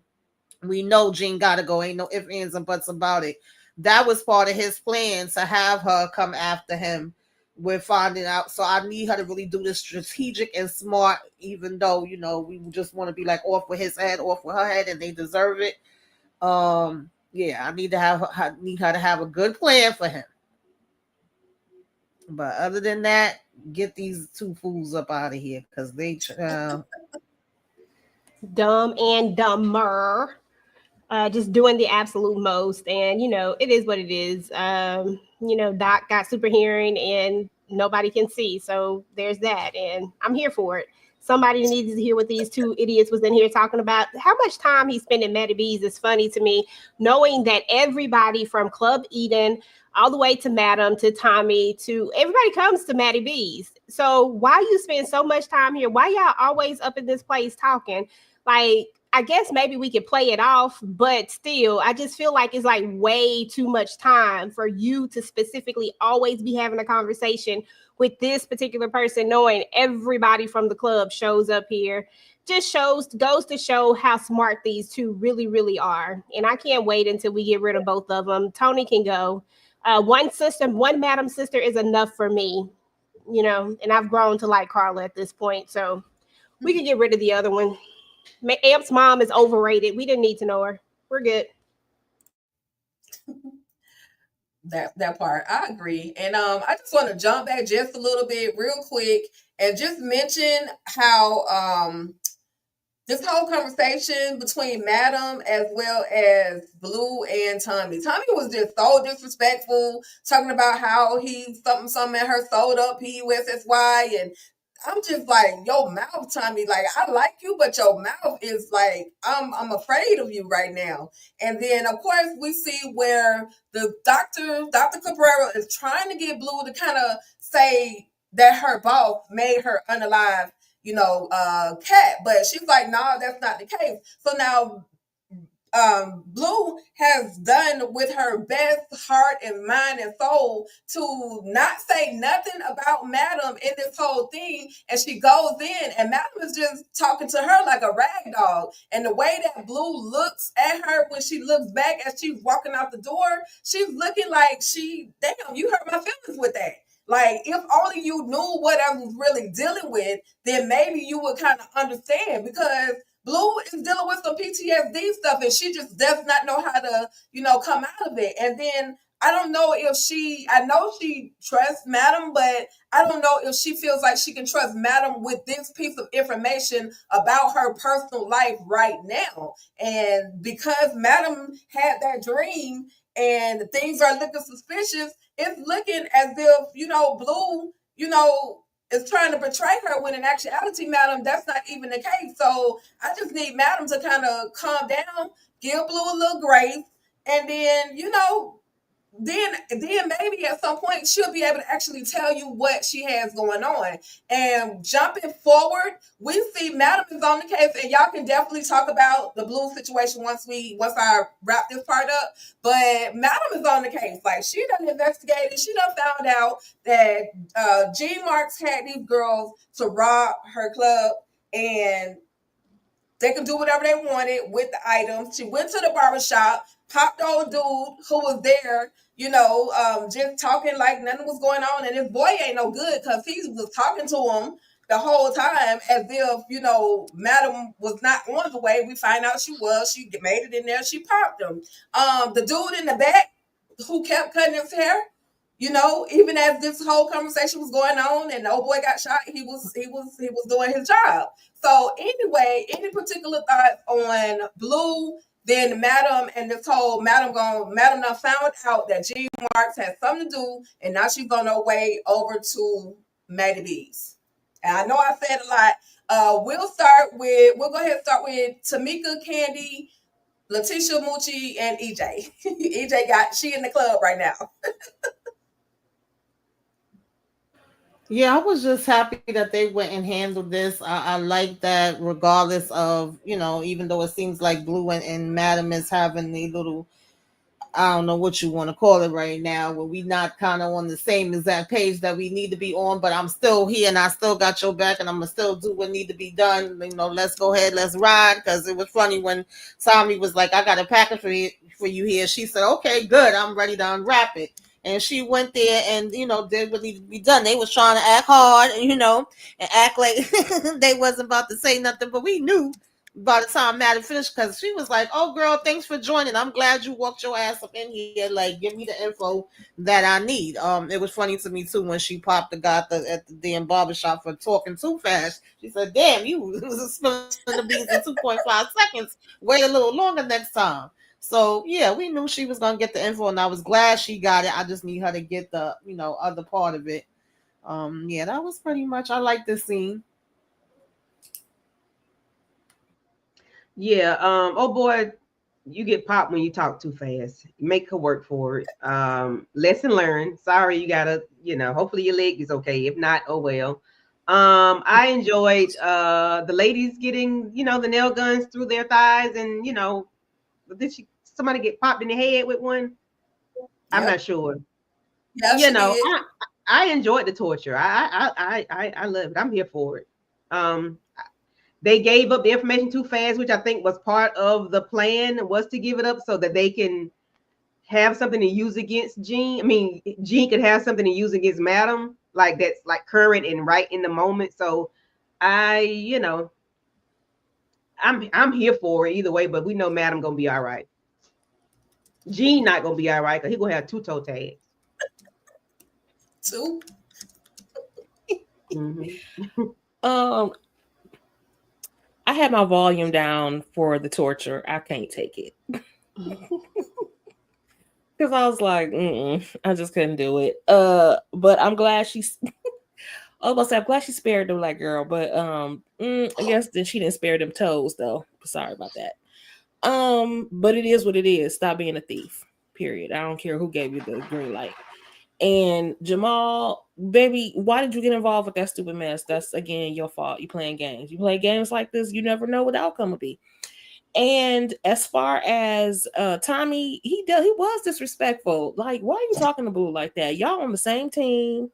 we know Jean gotta go, ain't no ifs, ands, and buts about it. That was part of his plan to have her come after him with finding out. So I need her to really do this strategic and smart, even though, we just want to be like off with his head, off with her head, and they deserve it. Yeah, I need her to have a good plan for him. But other than that, get these two fools up out of here because they dumb and dumber. Just doing the absolute most, and it is what it is. Doc got super hearing and nobody can see, so there's that, and I'm here for it. Somebody needs to hear what these two idiots was in here talking about. How much time he spent in Maddie B's is funny to me, knowing that everybody from Club Eden all the way to Madam, to Tommy, to everybody comes to Maddie B's. So why you spend so much time here? Why y'all always up in this place talking? Like, I guess maybe we could play it off, but still, I just feel like it's like way too much time for you to specifically always be having a conversation with this particular person, knowing everybody from the club shows up here. Just goes to show how smart these two really, really are. And I can't wait until we get rid of both of them. Tony can go. One Madam sister is enough for me, and I've grown to like Carla at this point. So we can get rid of the other one. Amp's mom is overrated. We didn't need to know her. We're good. That part, I agree. And I just want to jump back just a little bit real quick and just mention how this whole conversation between Madam as well as Blue and Tommy was just so disrespectful, talking about how he something in her sold up PUSSY, and I'm just like, your mouth, Tommy, like, I like you, but your mouth is like, I'm afraid of you right now. And then, of course, we see where the Dr. Cabrera is trying to get Blue to kind of say that her boss made her unalive, cat. But she's like, no, that's not the case. So now Blue has done with her best heart and mind and soul to not say nothing about Madam in this whole thing, and she goes in and Madam is just talking to her like a rag dog. And the way that Blue looks at her when she looks back as she's walking out the door, she's looking like damn, you hurt my feelings with that. Like, if only you knew what I was really dealing with, then maybe you would kind of understand, because Blue is dealing with some PTSD stuff, and she just does not know how to, come out of it. And then I don't know if I know she trusts Madam, but I don't know if she feels like she can trust Madam with this piece of information about her personal life right now. And because Madam had that dream and things are looking suspicious, it's looking as if, Blue, is trying to betray her when in actuality, Madam, that's not even the case. So I just need Madam to kind of calm down, give Blue a little grace, and then, then maybe at some point she'll be able to actually tell you what she has going on. And jumping forward, we see Madam is on the case, and y'all can definitely talk about the Blue situation once I wrap this part up. But Madam is on the case. Like, she done investigated, she done found out that G Marks had these girls to rob her club, and they could do whatever they wanted with the items. She went to the barbershop, popped the old dude who was there, just talking like nothing was going on. And his boy ain't no good because he was talking to him the whole time as if, Madam was not on the way. We find out she was. She made it in there. She popped him. The dude in the back who kept cutting his hair, even as this whole conversation was going on and the old boy got shot, he was doing his job. So anyway, any particular thoughts on Blue, then Madam, and this whole Madam now found out that G Marks had something to do, and now she's on her way over to Maddie B's. And I know I said a lot. We'll go ahead and start with Tamika, Candy, Letitia, Moochie, and EJ. She in the club right now. Yeah, I was just happy that they went and handled this. I like that, regardless of, even though it seems like Blue and Madam is having a little, I don't know what you want to call it right now, where we not kind of on the same exact page that we need to be on, but I'm still here and I still got your back and I'm going to still do what need to be done. Let's go ahead, let's ride. Because it was funny when Tommy was like, I got a package for you here. She said, okay, good. I'm ready to unwrap it. And she went there and, did what needed to be done. They was trying to act hard, and act like they wasn't about to say nothing. But we knew by the time Maddie finished, because she was like, oh, girl, thanks for joining. I'm glad you walked your ass up in here. Like, give me the info that I need. It was funny to me, too, when she popped the guy at the damn barbershop for talking too fast. She said, damn, you was spilling the beans in 2.5 seconds. Wait a little longer next time. So, yeah, we knew she was going to get the info, and I was glad she got it. I just need her to get the, other part of it. Yeah, that was pretty much, I like this scene. Yeah. Oh, boy, you get popped when you talk too fast. Make her work for it. Lesson learned. Sorry, you got to, hopefully your leg is okay. If not, oh, well. I enjoyed the ladies getting, the nail guns through their thighs and, did somebody get popped in the head with one? Yep. I'm not sure. Yep, I enjoyed the torture. I love it. I'm here for it. They gave up the information too fast, which I think was part of the plan, was to give it up so that they can have something to use against Jean. I mean, Jean could have something to use against Madam, like that's like current and right in the moment. So I'm here for it either way, but we know Madam gonna be all right. Jean not gonna be all right because he gonna have 2 toe tags. 2. Mm-hmm. I had my volume down for the torture. I can't take it because I was like, I just couldn't do it. But I'm glad she's. I'm glad she spared the black girl, but I guess that she didn't spare them toes though. Sorry about that. But it is what it is. Stop being a thief. Period. I don't care who gave you the green light. And Jamal, baby, why did you get involved with that stupid mess? That's again your fault. You playing games. You play games like this, you never know what the outcome will be. And as far as Tommy, he was disrespectful. Like, why are you talking to Boo like that? Y'all on the same team.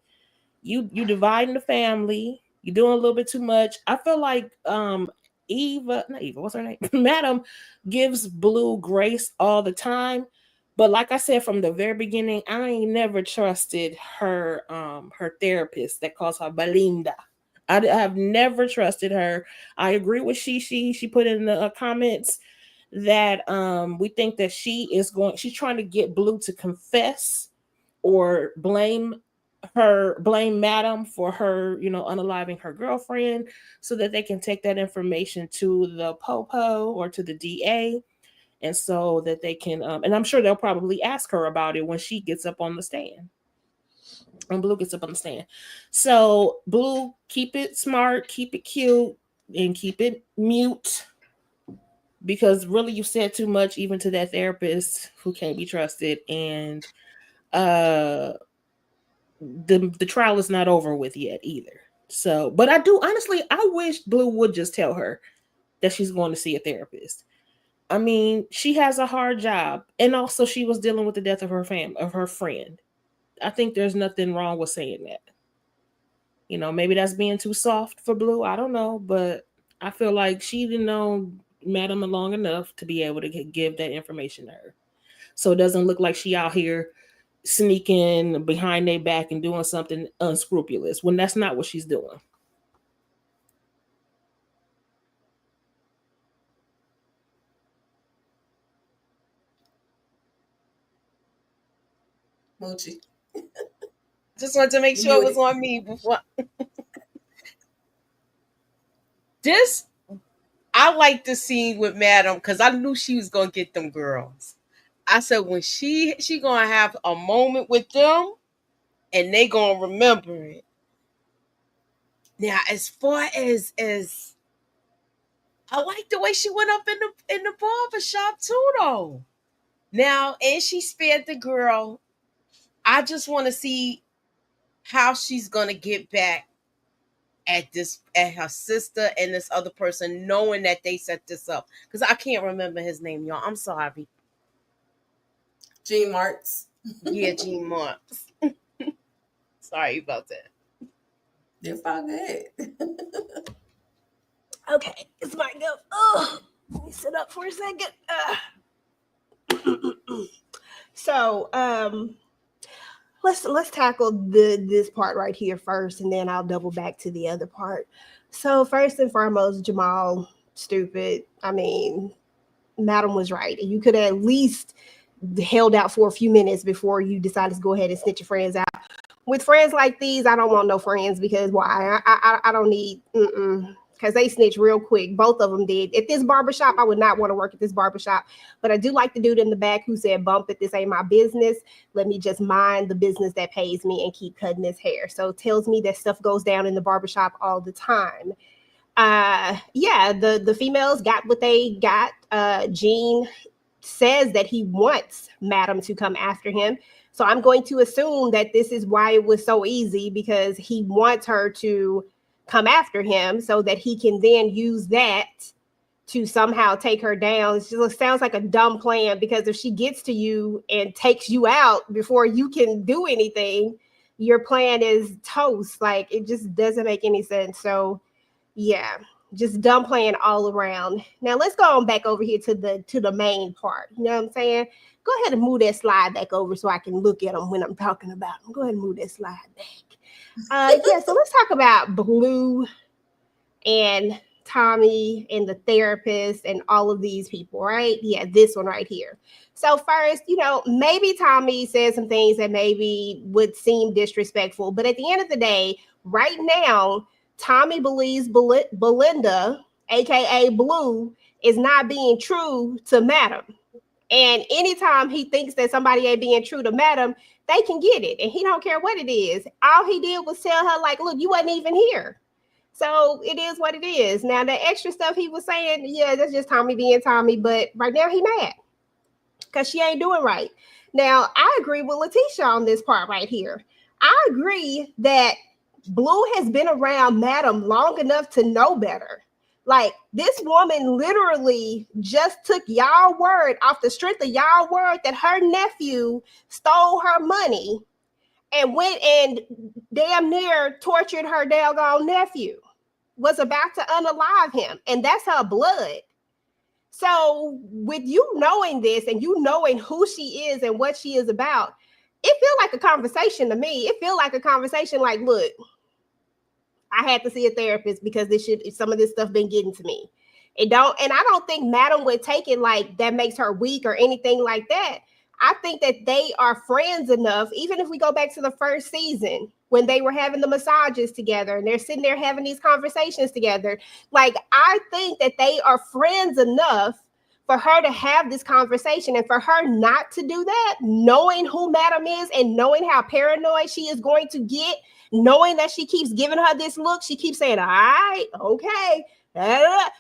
You dividing the family. You're doing a little bit too much. I feel like what's her name? Madam gives Blue grace all the time. But like I said from the very beginning, I ain't never trusted her therapist that calls her Belinda. I have never trusted her. I agree with she put in the comments that we think that she's trying to get Blue to confess or blame Madam for her, unaliving her girlfriend, so that they can take that information to the popo or to the DA, and so that they can and I'm sure they'll probably ask her about it when she gets up on the stand. When Blue gets up on the stand. So Blue, keep it smart, keep it cute, and keep it mute, because really you said too much even to that therapist who can't be trusted. And the trial is not over with yet either. So, but I do honestly, I wish Blue would just tell her that she's going to see a therapist. I mean, she has a hard job, and also she was dealing with the death of her friend. I think there's nothing wrong with saying that. Maybe that's being too soft for Blue. I don't know, but I feel like she didn't know Madam long enough to be able to give that information to her. So it doesn't look like she out here sneaking behind their back and doing something unscrupulous when that's not what she's doing. Moochie. Just wanted to make sure it was on me before. I like the scene with Madam because I knew she was gonna get them girls. I said when she gonna have a moment with them, and they gonna remember it. Now, as far as I like the way she went up in the barbershop too, though. Now, and she spared the girl. I just want to see how she's gonna get back at her sister and this other person, knowing that they set this up. Because I can't remember his name, y'all. I'm sorry. Gene Marks. Yeah, Gene Marks. Sorry about that. You're fine. Good. Okay, it's my go. Oh, let me sit up for a second. So, let's tackle this part right here first, and then I'll double back to the other part. So first and foremost, Jamal, stupid. I mean, Madam was right. You could have at least held out for a few minutes before you decided to go ahead and snitch your friends out. With friends like these, I don't want no friends, because why? I don't need, because they snitch real quick. Both of them did. At this barbershop, I would not want to work at this barbershop, but I do like the dude in the back who said, bump it, this ain't my business. Let me just mind the business that pays me and keep cutting his hair. So it tells me that stuff goes down in the barbershop all the time. Yeah, the females got what they got. Gene says that he wants Madam to come after him. So I'm going to assume that this is why it was so easy, because he wants her to come after him so that he can then use that to somehow take her down. It just sounds like a dumb plan, because if she gets to you and takes you out before you can do anything, your plan is toast. Like, it just doesn't make any sense. So yeah, just dumb plan all around. Now let's go on back over here to the main part. You know what I'm saying? Go ahead and move that slide back over so I can look at them when I'm talking about them. Go ahead and move that slide back. Yeah, so let's talk about Blue and Tommy and the therapist and all of these people, right? Yeah, this one right here. So first, maybe Tommy said some things that maybe would seem disrespectful, but at the end of the day, right now, Tommy believes Belinda, aka Blue, is not being true to Madam. And anytime he thinks that somebody ain't being true to Madam, they can get it. And he don't care what it is. All he did was tell her, like, look, you wasn't even here. So it is what it is. Now, the extra stuff he was saying, yeah, that's just Tommy being Tommy. But right now he mad because she ain't doing right. Now, I agree with Letitia on this part right here. I agree that Blue has been around Madam long enough to know better. Like, this woman literally just took y'all word off the strength of y'all word that her nephew stole her money and went and damn near tortured her doggone nephew, was about to unalive him. And that's her blood. So with you knowing this and you knowing who she is and what she is about, it feels like a conversation to me. It feels like a conversation like, look, I had to see a therapist because some of this stuff been getting to me. And I don't think Madam would take it like that makes her weak or anything like that. I think that they are friends enough, even if we go back to the first season when they were having the massages together and they're sitting there having these conversations together. Like, I think that they are friends enough for her to have this conversation and for her not to do that, knowing who Madam is and knowing how paranoid she is going to get, knowing that she keeps giving her this look, she keeps saying, all right, okay.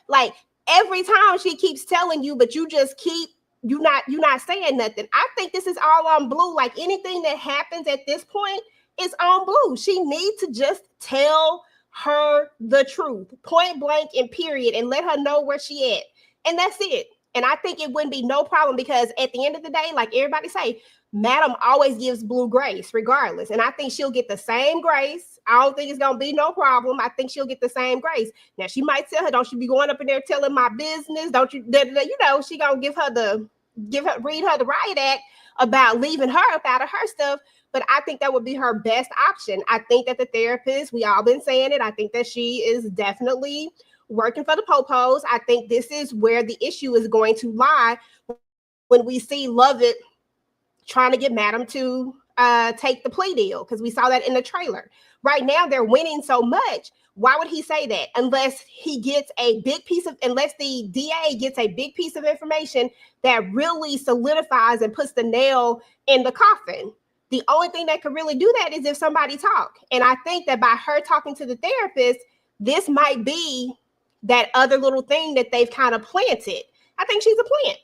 Like every time she keeps telling you, but you just keep, you're not saying nothing. I think this is all on Blue. Like anything that happens at this point is on Blue. She needs to just tell her the truth, point blank and period, and let her know where she at. And that's it. And I think it wouldn't be no problem because at the end of the day, like everybody say, Madam always gives Blue grace regardless. And I think she'll get the same grace. I don't think it's going to be no problem. I think she'll get the same grace. Now, she might tell her, don't you be going up in there telling my business. Don't you, you know, she going to read her the riot act about leaving her up out of her stuff. But I think that would be her best option. I think that the therapist, we all been saying it. I think that she is definitely working for the popos. I think this is where the issue is going to lie when we see Lovett trying to get Madam to take the plea deal, because we saw that in the trailer. Right now, they're winning so much. Why would he say that unless he gets a big piece of, unless the DA gets a big piece of information that really solidifies and puts the nail in the coffin? The only thing that could really do that is if somebody talk. And I think that by her talking to the therapist, this might be that other little thing that they've kind of planted. I think she's a plant.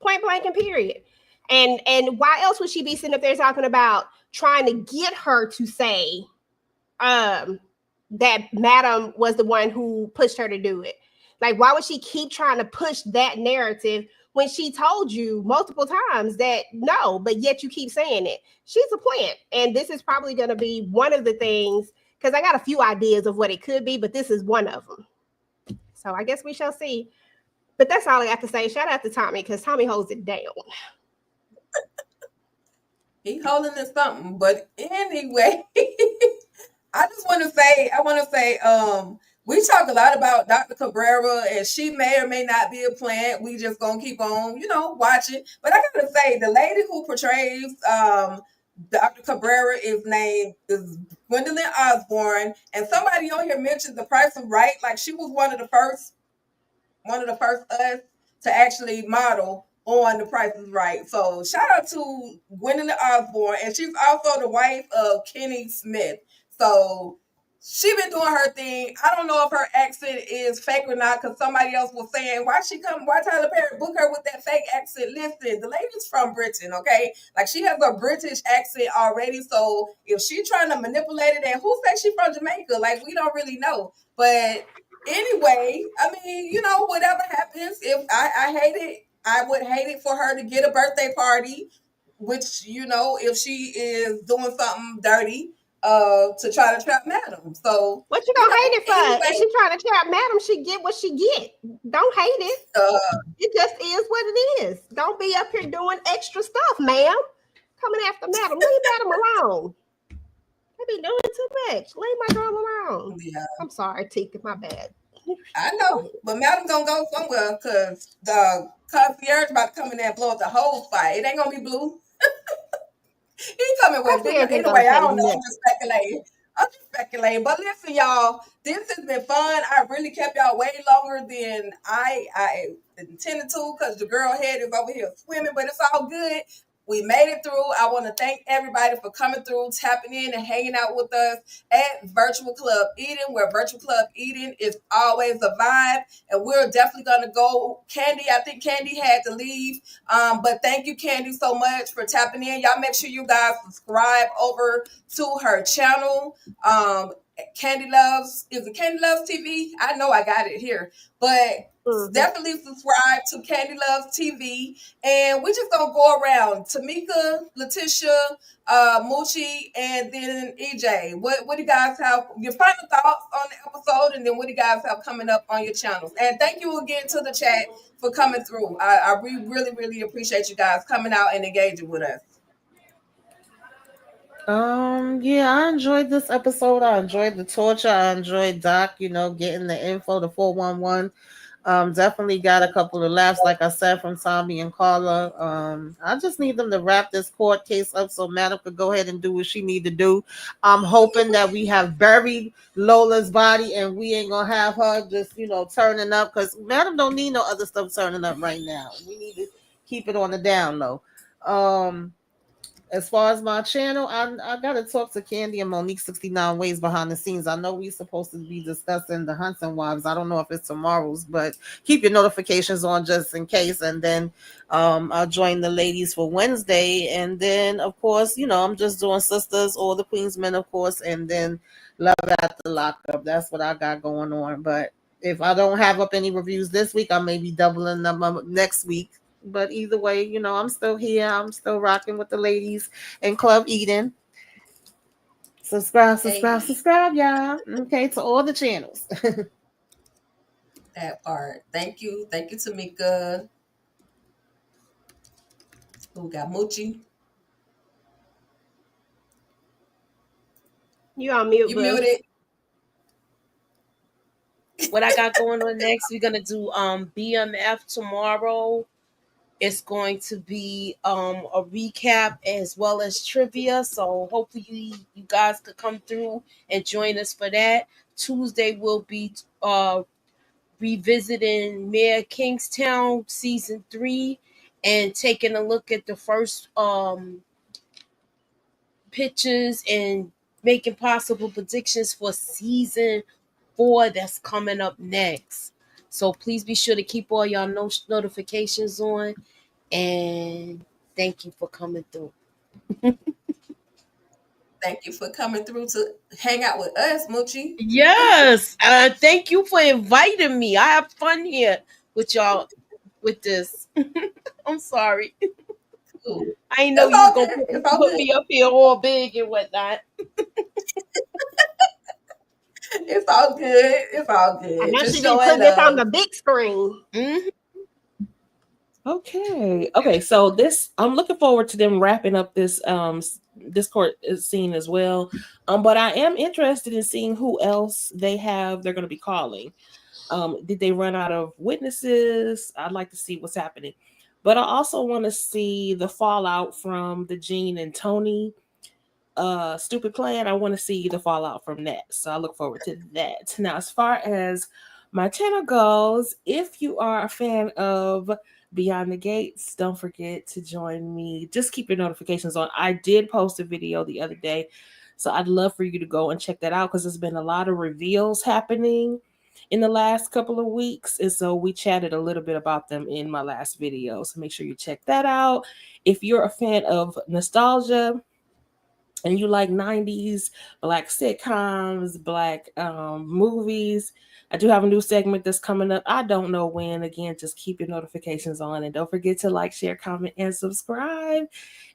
Point blank and period. And why else would she be sitting up there talking about trying to get her to say that Madam was the one who pushed her to do it? Like, why would she keep trying to push that narrative when she told you multiple times that no, but yet you keep saying it? She's a plant. And this is probably going to be one of the things, because I got a few ideas of what it could be, but this is one of them. So I guess we shall see. But that's all I got to say. Shout out to Tommy, because Tommy holds it down. He holding it something. But anyway, I want to say, we talk a lot about Dr. Cabrera, and she may or may not be a plant. We just gonna keep on, watching. But I gotta say, the lady who portrays Dr. Cabrera is Gwendolyn Osborne, and somebody on here mentioned The Price is Right. Like, she was one of the first us to actually model on The Price is Right. So shout out to Gwendolyn Osborne, and she's also the wife of Kenny Smith. So she been doing her thing. I don't know if her accent is fake or not, because somebody else was saying, why Tyler Perry book her with that fake accent? Listen, the lady's from Britain, okay? Like, she has a British accent already, so if she's trying to manipulate it, and who says she's from Jamaica? Like, we don't really know. But anyway, I mean, whatever happens, if I hate it, I would hate it for her to get a birthday party, which, if she is doing something dirty, to try to trap Madam. So what you gonna hate it for? Anyway, if she trying to trap Madam, she get what she get. Don't hate it. It just is what it is. Don't be up here doing extra stuff, ma'am. Coming after Madam. Leave Madam alone. They be doing too much. Leave my girl alone. Yeah. I'm sorry, Tika. My bad. I know, but Madam gonna go somewhere, because the concierge about to come in there and blow up the whole fight. It ain't gonna be Blue. He coming with bigger. Anyway, I don't know. I'm just speculating. But listen, y'all, this has been fun. I really kept y'all way longer than I intended to, because the girl head is over here swimming, but it's all good. We made it through. I want to thank everybody for coming through, tapping in, and hanging out with us at Virtual Club Eden, where Virtual Club Eden is always a vibe. And we're definitely going to go. Candy, I think Candy had to leave. But thank you, Candy, so much for tapping in. Y'all make sure you guys subscribe over to her channel. Candy Loves TV? I know I got it here. But definitely subscribe to Candy Loves TV. And we're just going to go around. Tamika, Letitia, Moochie, and then EJ. What do you guys have? Your final thoughts on the episode, and then what do you guys have coming up on your channels? And thank you again to the chat for coming through. I really, really appreciate you guys coming out and engaging with us. Yeah, I enjoyed this episode. I enjoyed the torture. I enjoyed Doc, getting the info, the 411. Definitely got a couple of laughs, like I said, from Tommy and Carla. I just need them to wrap this court case up so Madam could go ahead and do what she need to do. I'm hoping that we have buried Lola's body and we ain't gonna have her just, turning up, because Madam don't need no other stuff turning up right now. We need to keep it on the down low. As far as my channel, I gotta talk to Candy and Monique 69 Ways behind the scenes. I know we're supposed to be discussing the Hunting Wives. I don't know if it's tomorrow's, but keep your notifications on just in case. And then I'll join the ladies for Wednesday. And then of course, I'm just doing Sisters or the Queen's Men, of course, and then Love at the Lockup. That's what I got going on. But if I don't have up any reviews this week, I may be doubling them up next week. But either way, I'm still here. I'm still rocking with the ladies in Club Eden. Subscribe, y'all. Okay, to all the channels. That part. Thank you, Tamika. Who got Moochie? You on mute, You boo. muted. What I got going on next, we're gonna do BMF tomorrow. It's going to be a recap as well as trivia. So hopefully you guys could come through and join us for that. Tuesday we'll be revisiting Mayor Kingstown season 3 and taking a look at the first pictures and making possible predictions for season 4 that's coming up next. So please be sure to keep all y'all notifications on, and thank you for coming through. Thank you for coming through to hang out with us, Moochie. Yes, thank you for inviting me. I have fun here with y'all with this. I'm sorry. Ooh. I ain't know you was gonna put me up here all big and whatnot. It's all good. It's all good. I know Just she didn't showing put this on love. the big screen. Mm-hmm. Okay. So this, I'm looking forward to them wrapping up this this court scene as well. But I am interested in seeing who else they're going to be calling. Did they run out of witnesses? I'd like to see what's happening. But I also want to see the fallout from the Gene and Tony stupid plan. I want to see the fallout from that. So I look forward to that. Now, as far as my channel goes, if you are a fan of Beyond the Gates, don't forget to join me. Just keep your notifications on. I did post a video the other day, so I'd love for you to go and check that out because there's been a lot of reveals happening in the last couple of weeks, and so we chatted a little bit about them in my last video, so make sure you check that out. If you're a fan of nostalgia and you like 90s black sitcoms, black movies, I do have a new segment that's coming up. I don't know when. Again, just keep your notifications on and don't forget to like, share, comment, and subscribe.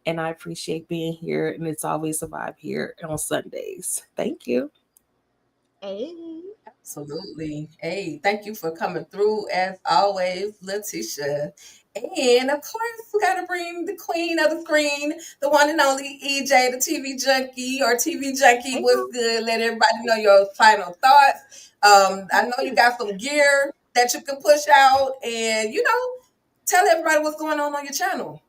And I appreciate being here, and it's always a vibe here on Sundays. Thank you. Hey. Absolutely. Hey, thank you for coming through as always, Letitia. And of course, we got to bring the queen of the screen, the one and only EJ, the TV junkie or TV junkie. What's good? Let everybody know your final thoughts. I know you got some gear that you can push out and, tell everybody what's going on your channel.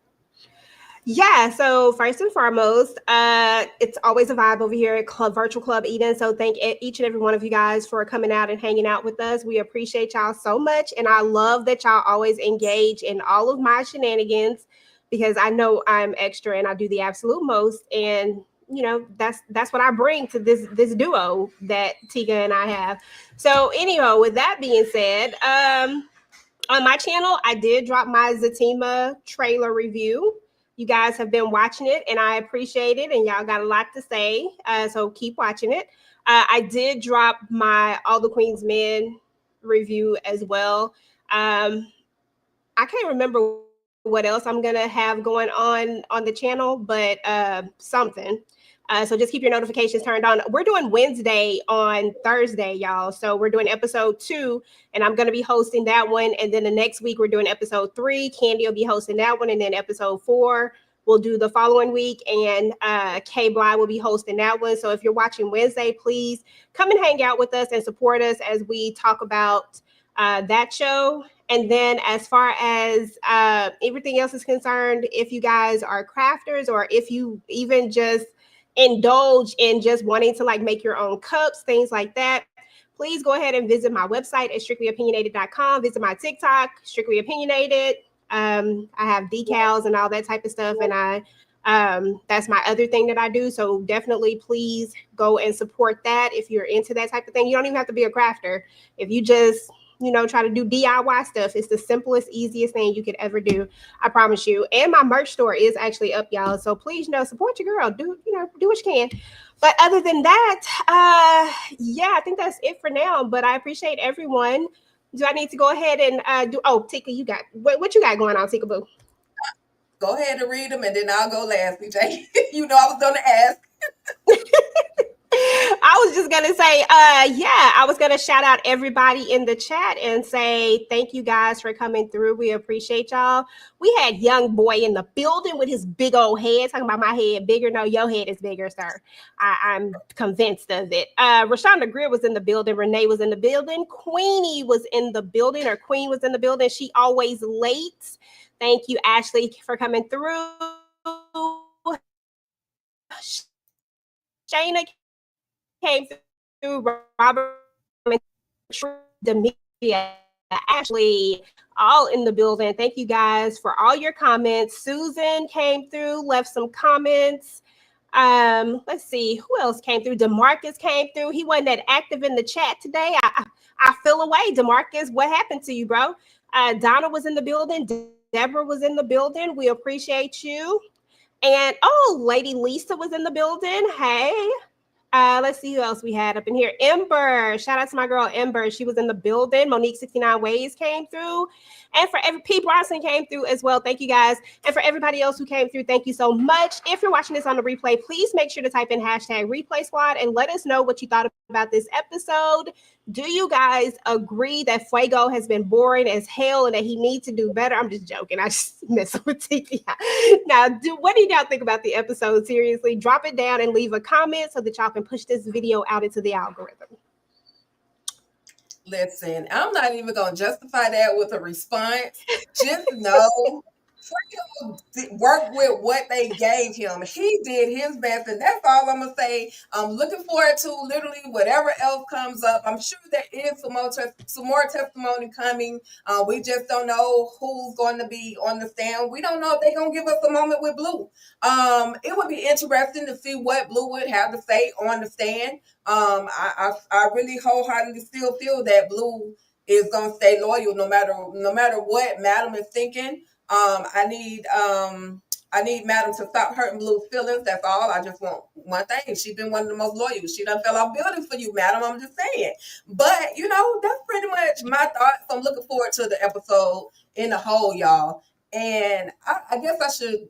Yeah, so first and foremost, it's always a vibe over here at Virtual Club Eden. So thank each and every one of you guys for coming out and hanging out with us. We appreciate y'all so much. And I love that y'all always engage in all of my shenanigans because I know I'm extra and I do the absolute most. And that's what I bring to this duo that Tika and I have. So anyhow, with that being said, on my channel, I did drop my Zatima trailer review. You guys have been watching it, and I appreciate it, and y'all got a lot to say, so keep watching it. I did drop my All the Queen's Men review as well. I can't remember what else I'm going to have going on the channel, but something. So just keep your notifications turned on. We're doing Wednesday on Thursday, y'all. So we're doing episode 2, and I'm going to be hosting that one. And then the next week, we're doing episode 3. Candy will be hosting that one. And then episode 4, we'll do the following week, and K Bly will be hosting that one. So if you're watching Wednesday, please come and hang out with us and support us as we talk about that show. And then as far as everything else is concerned, if you guys are crafters, or if you even just indulge in just wanting to like make your own cups, things like that, please go ahead and visit my website at strictlyopinionated.com. Visit my TikTok, Strictly Opinionated. I have decals and all that type of stuff, and that's my other thing that I do. So definitely please go and support that if you're into that type of thing. You don't even have to be a crafter. If you just try to do DIY stuff, it's the simplest, easiest thing you could ever do. I promise you. And my merch store is actually up, y'all. So please, support your girl. Do what you can. But other than that, yeah, I think that's it for now. But I appreciate everyone. Do I need to go ahead and do? Oh, Tika, you got what you got going on, Tika Boo? Go ahead and read them, and then I'll go last, BJ. I was going to ask. I was just gonna say, yeah, I was gonna shout out everybody in the chat and say thank you guys for coming through. We appreciate y'all. We had Young Boy in the building with his big old head, talking about my head bigger. No, your head is bigger, sir. I'm convinced of it. Rashonda Greer was in the building. Renee was in the building. Queenie was in the building, or Queen was in the building. She always late. Thank you, Ashley, for coming through. Shayna came through, Robert, Demetria, Ashley, all in the building. Thank you guys for all your comments. Susan came through, left some comments. Let's see who else came through. DeMarcus came through. He wasn't that active in the chat today. I feel away, DeMarcus. What happened to you, bro? Donna was in the building. Deborah was in the building. We appreciate you. And Lady Lisa was in the building. Hey. Let's see who else we had up in here. Ember, shout out to my girl Ember. She was in the building. Monique 69 Ways came through, and for P. Bronson came through as well. Thank you guys, and for everybody else who came through, thank you so much. If you're watching this on the replay, please make sure to type in hashtag Replay Squad and let us know what you thought about this episode. Do you guys agree that Fuego has been boring as hell and that he needs to do better? I'm just joking. I just mess with Tiki. Now, what do y'all think about the episode? Seriously, drop it down and leave a comment so that y'all can push this video out into the algorithm. Listen, I'm not even going to justify that with a response. Just know Fredo work with what they gave him. He did his best, and that's all I'm going to say. I'm looking forward to literally whatever else comes up. I'm sure there is some more testimony coming. We just don't know who's going to be on the stand. We don't know if they're going to give us a moment with Blue. It would be interesting to see what Blue would have to say on the stand. I really wholeheartedly still feel that Blue is going to stay loyal no matter what Madam is thinking. I need Madam to stop hurting Blue's feelings. That's all. I just want one thing. She's been one of the most loyal. She done fell off buildings for you, Madam. I'm just saying. But that's pretty much my thoughts. I'm looking forward to the episode in the whole, y'all. And I guess I should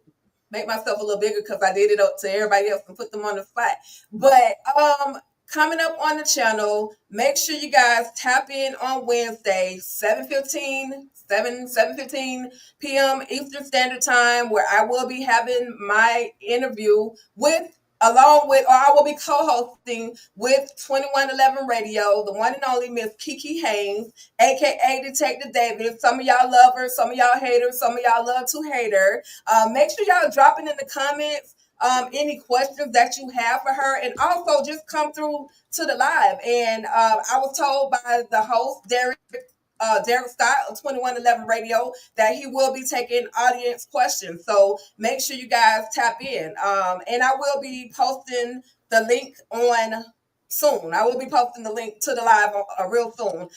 make myself a little bigger because I did it up to everybody else and put them on the spot. But coming up on the channel, make sure you guys tap in on Wednesday, 7:15 p.m. Eastern Standard Time, where I will be having my interview I will be co-hosting with 2111 Radio, the one and only Miss Kiki Haynes, aka Detective David. Some of y'all love her, some of y'all hate her, some of y'all love to hate her. Make sure y'all drop it in the comments. Any questions that you have for her, and also just come through to the live. And I was told by the host, Derek Scott of 2111 Radio, that he will be taking audience questions. So make sure you guys tap in. And I will be posting the link on soon. I will be posting the link to the live real soon.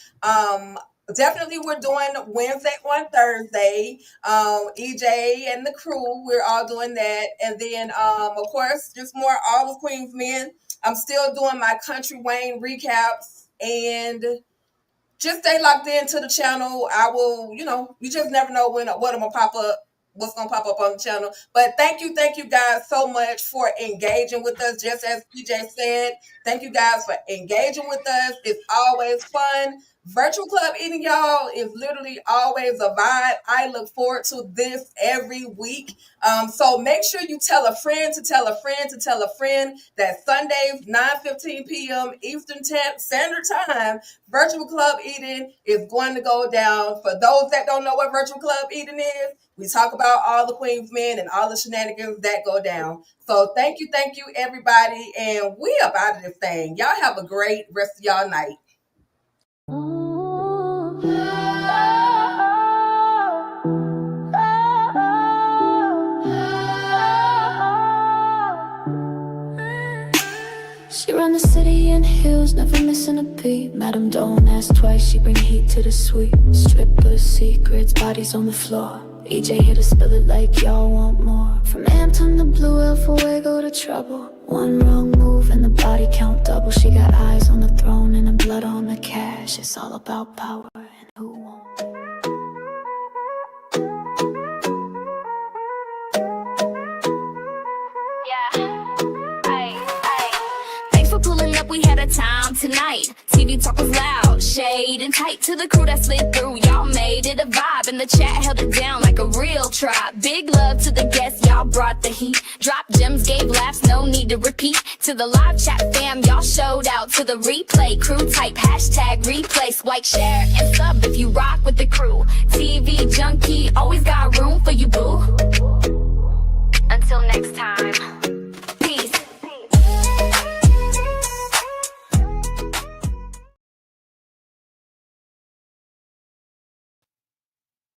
Definitely we're doing Wednesday on Thursday. EJ and the crew, we're all doing that. And then of course, just more All the Queens Men. I'm still doing my Country Wayne recaps, and just stay locked into the channel. I will, you just never know what's gonna pop up on the channel. But thank you guys so much for engaging with us. Just as PJ said, thank you guys for engaging with us. It's always fun. Virtual club eating, y'all, is literally always a vibe. I look forward to this every week. So make sure you tell a friend to tell a friend to tell a friend that Sundays, 9:15 p.m. Eastern Standard Time, virtual club eating is going to go down. For those that don't know what virtual club eating is, we talk about all the Queen's men and all the shenanigans that go down. So thank you, everybody. And we up out of this thing. Y'all have a great rest of y'all night. She run the city in heels, never missing a beat. Madam, don't ask twice, she bring heat to the suite. Strippers, secrets, bodies on the floor. EJ here to spill it like y'all want more. From Hampton to Blue Hill, Fuego to Trouble. One wrong move and the body count double. She got eyes on the throne and the blood on the cash. It's all about power and who won't. Pulling up, we had a time tonight. TV talk was loud, shade and tight. To the crew that slid through, y'all made it a vibe. And the chat held it down like a real tribe. Big love to the guests, y'all brought the heat. Dropped gems, gave laughs, no need to repeat. To the live chat fam, y'all showed out. To the replay, crew type, hashtag replay. Swipe, share, and sub if you rock with the crew. TV junkie, always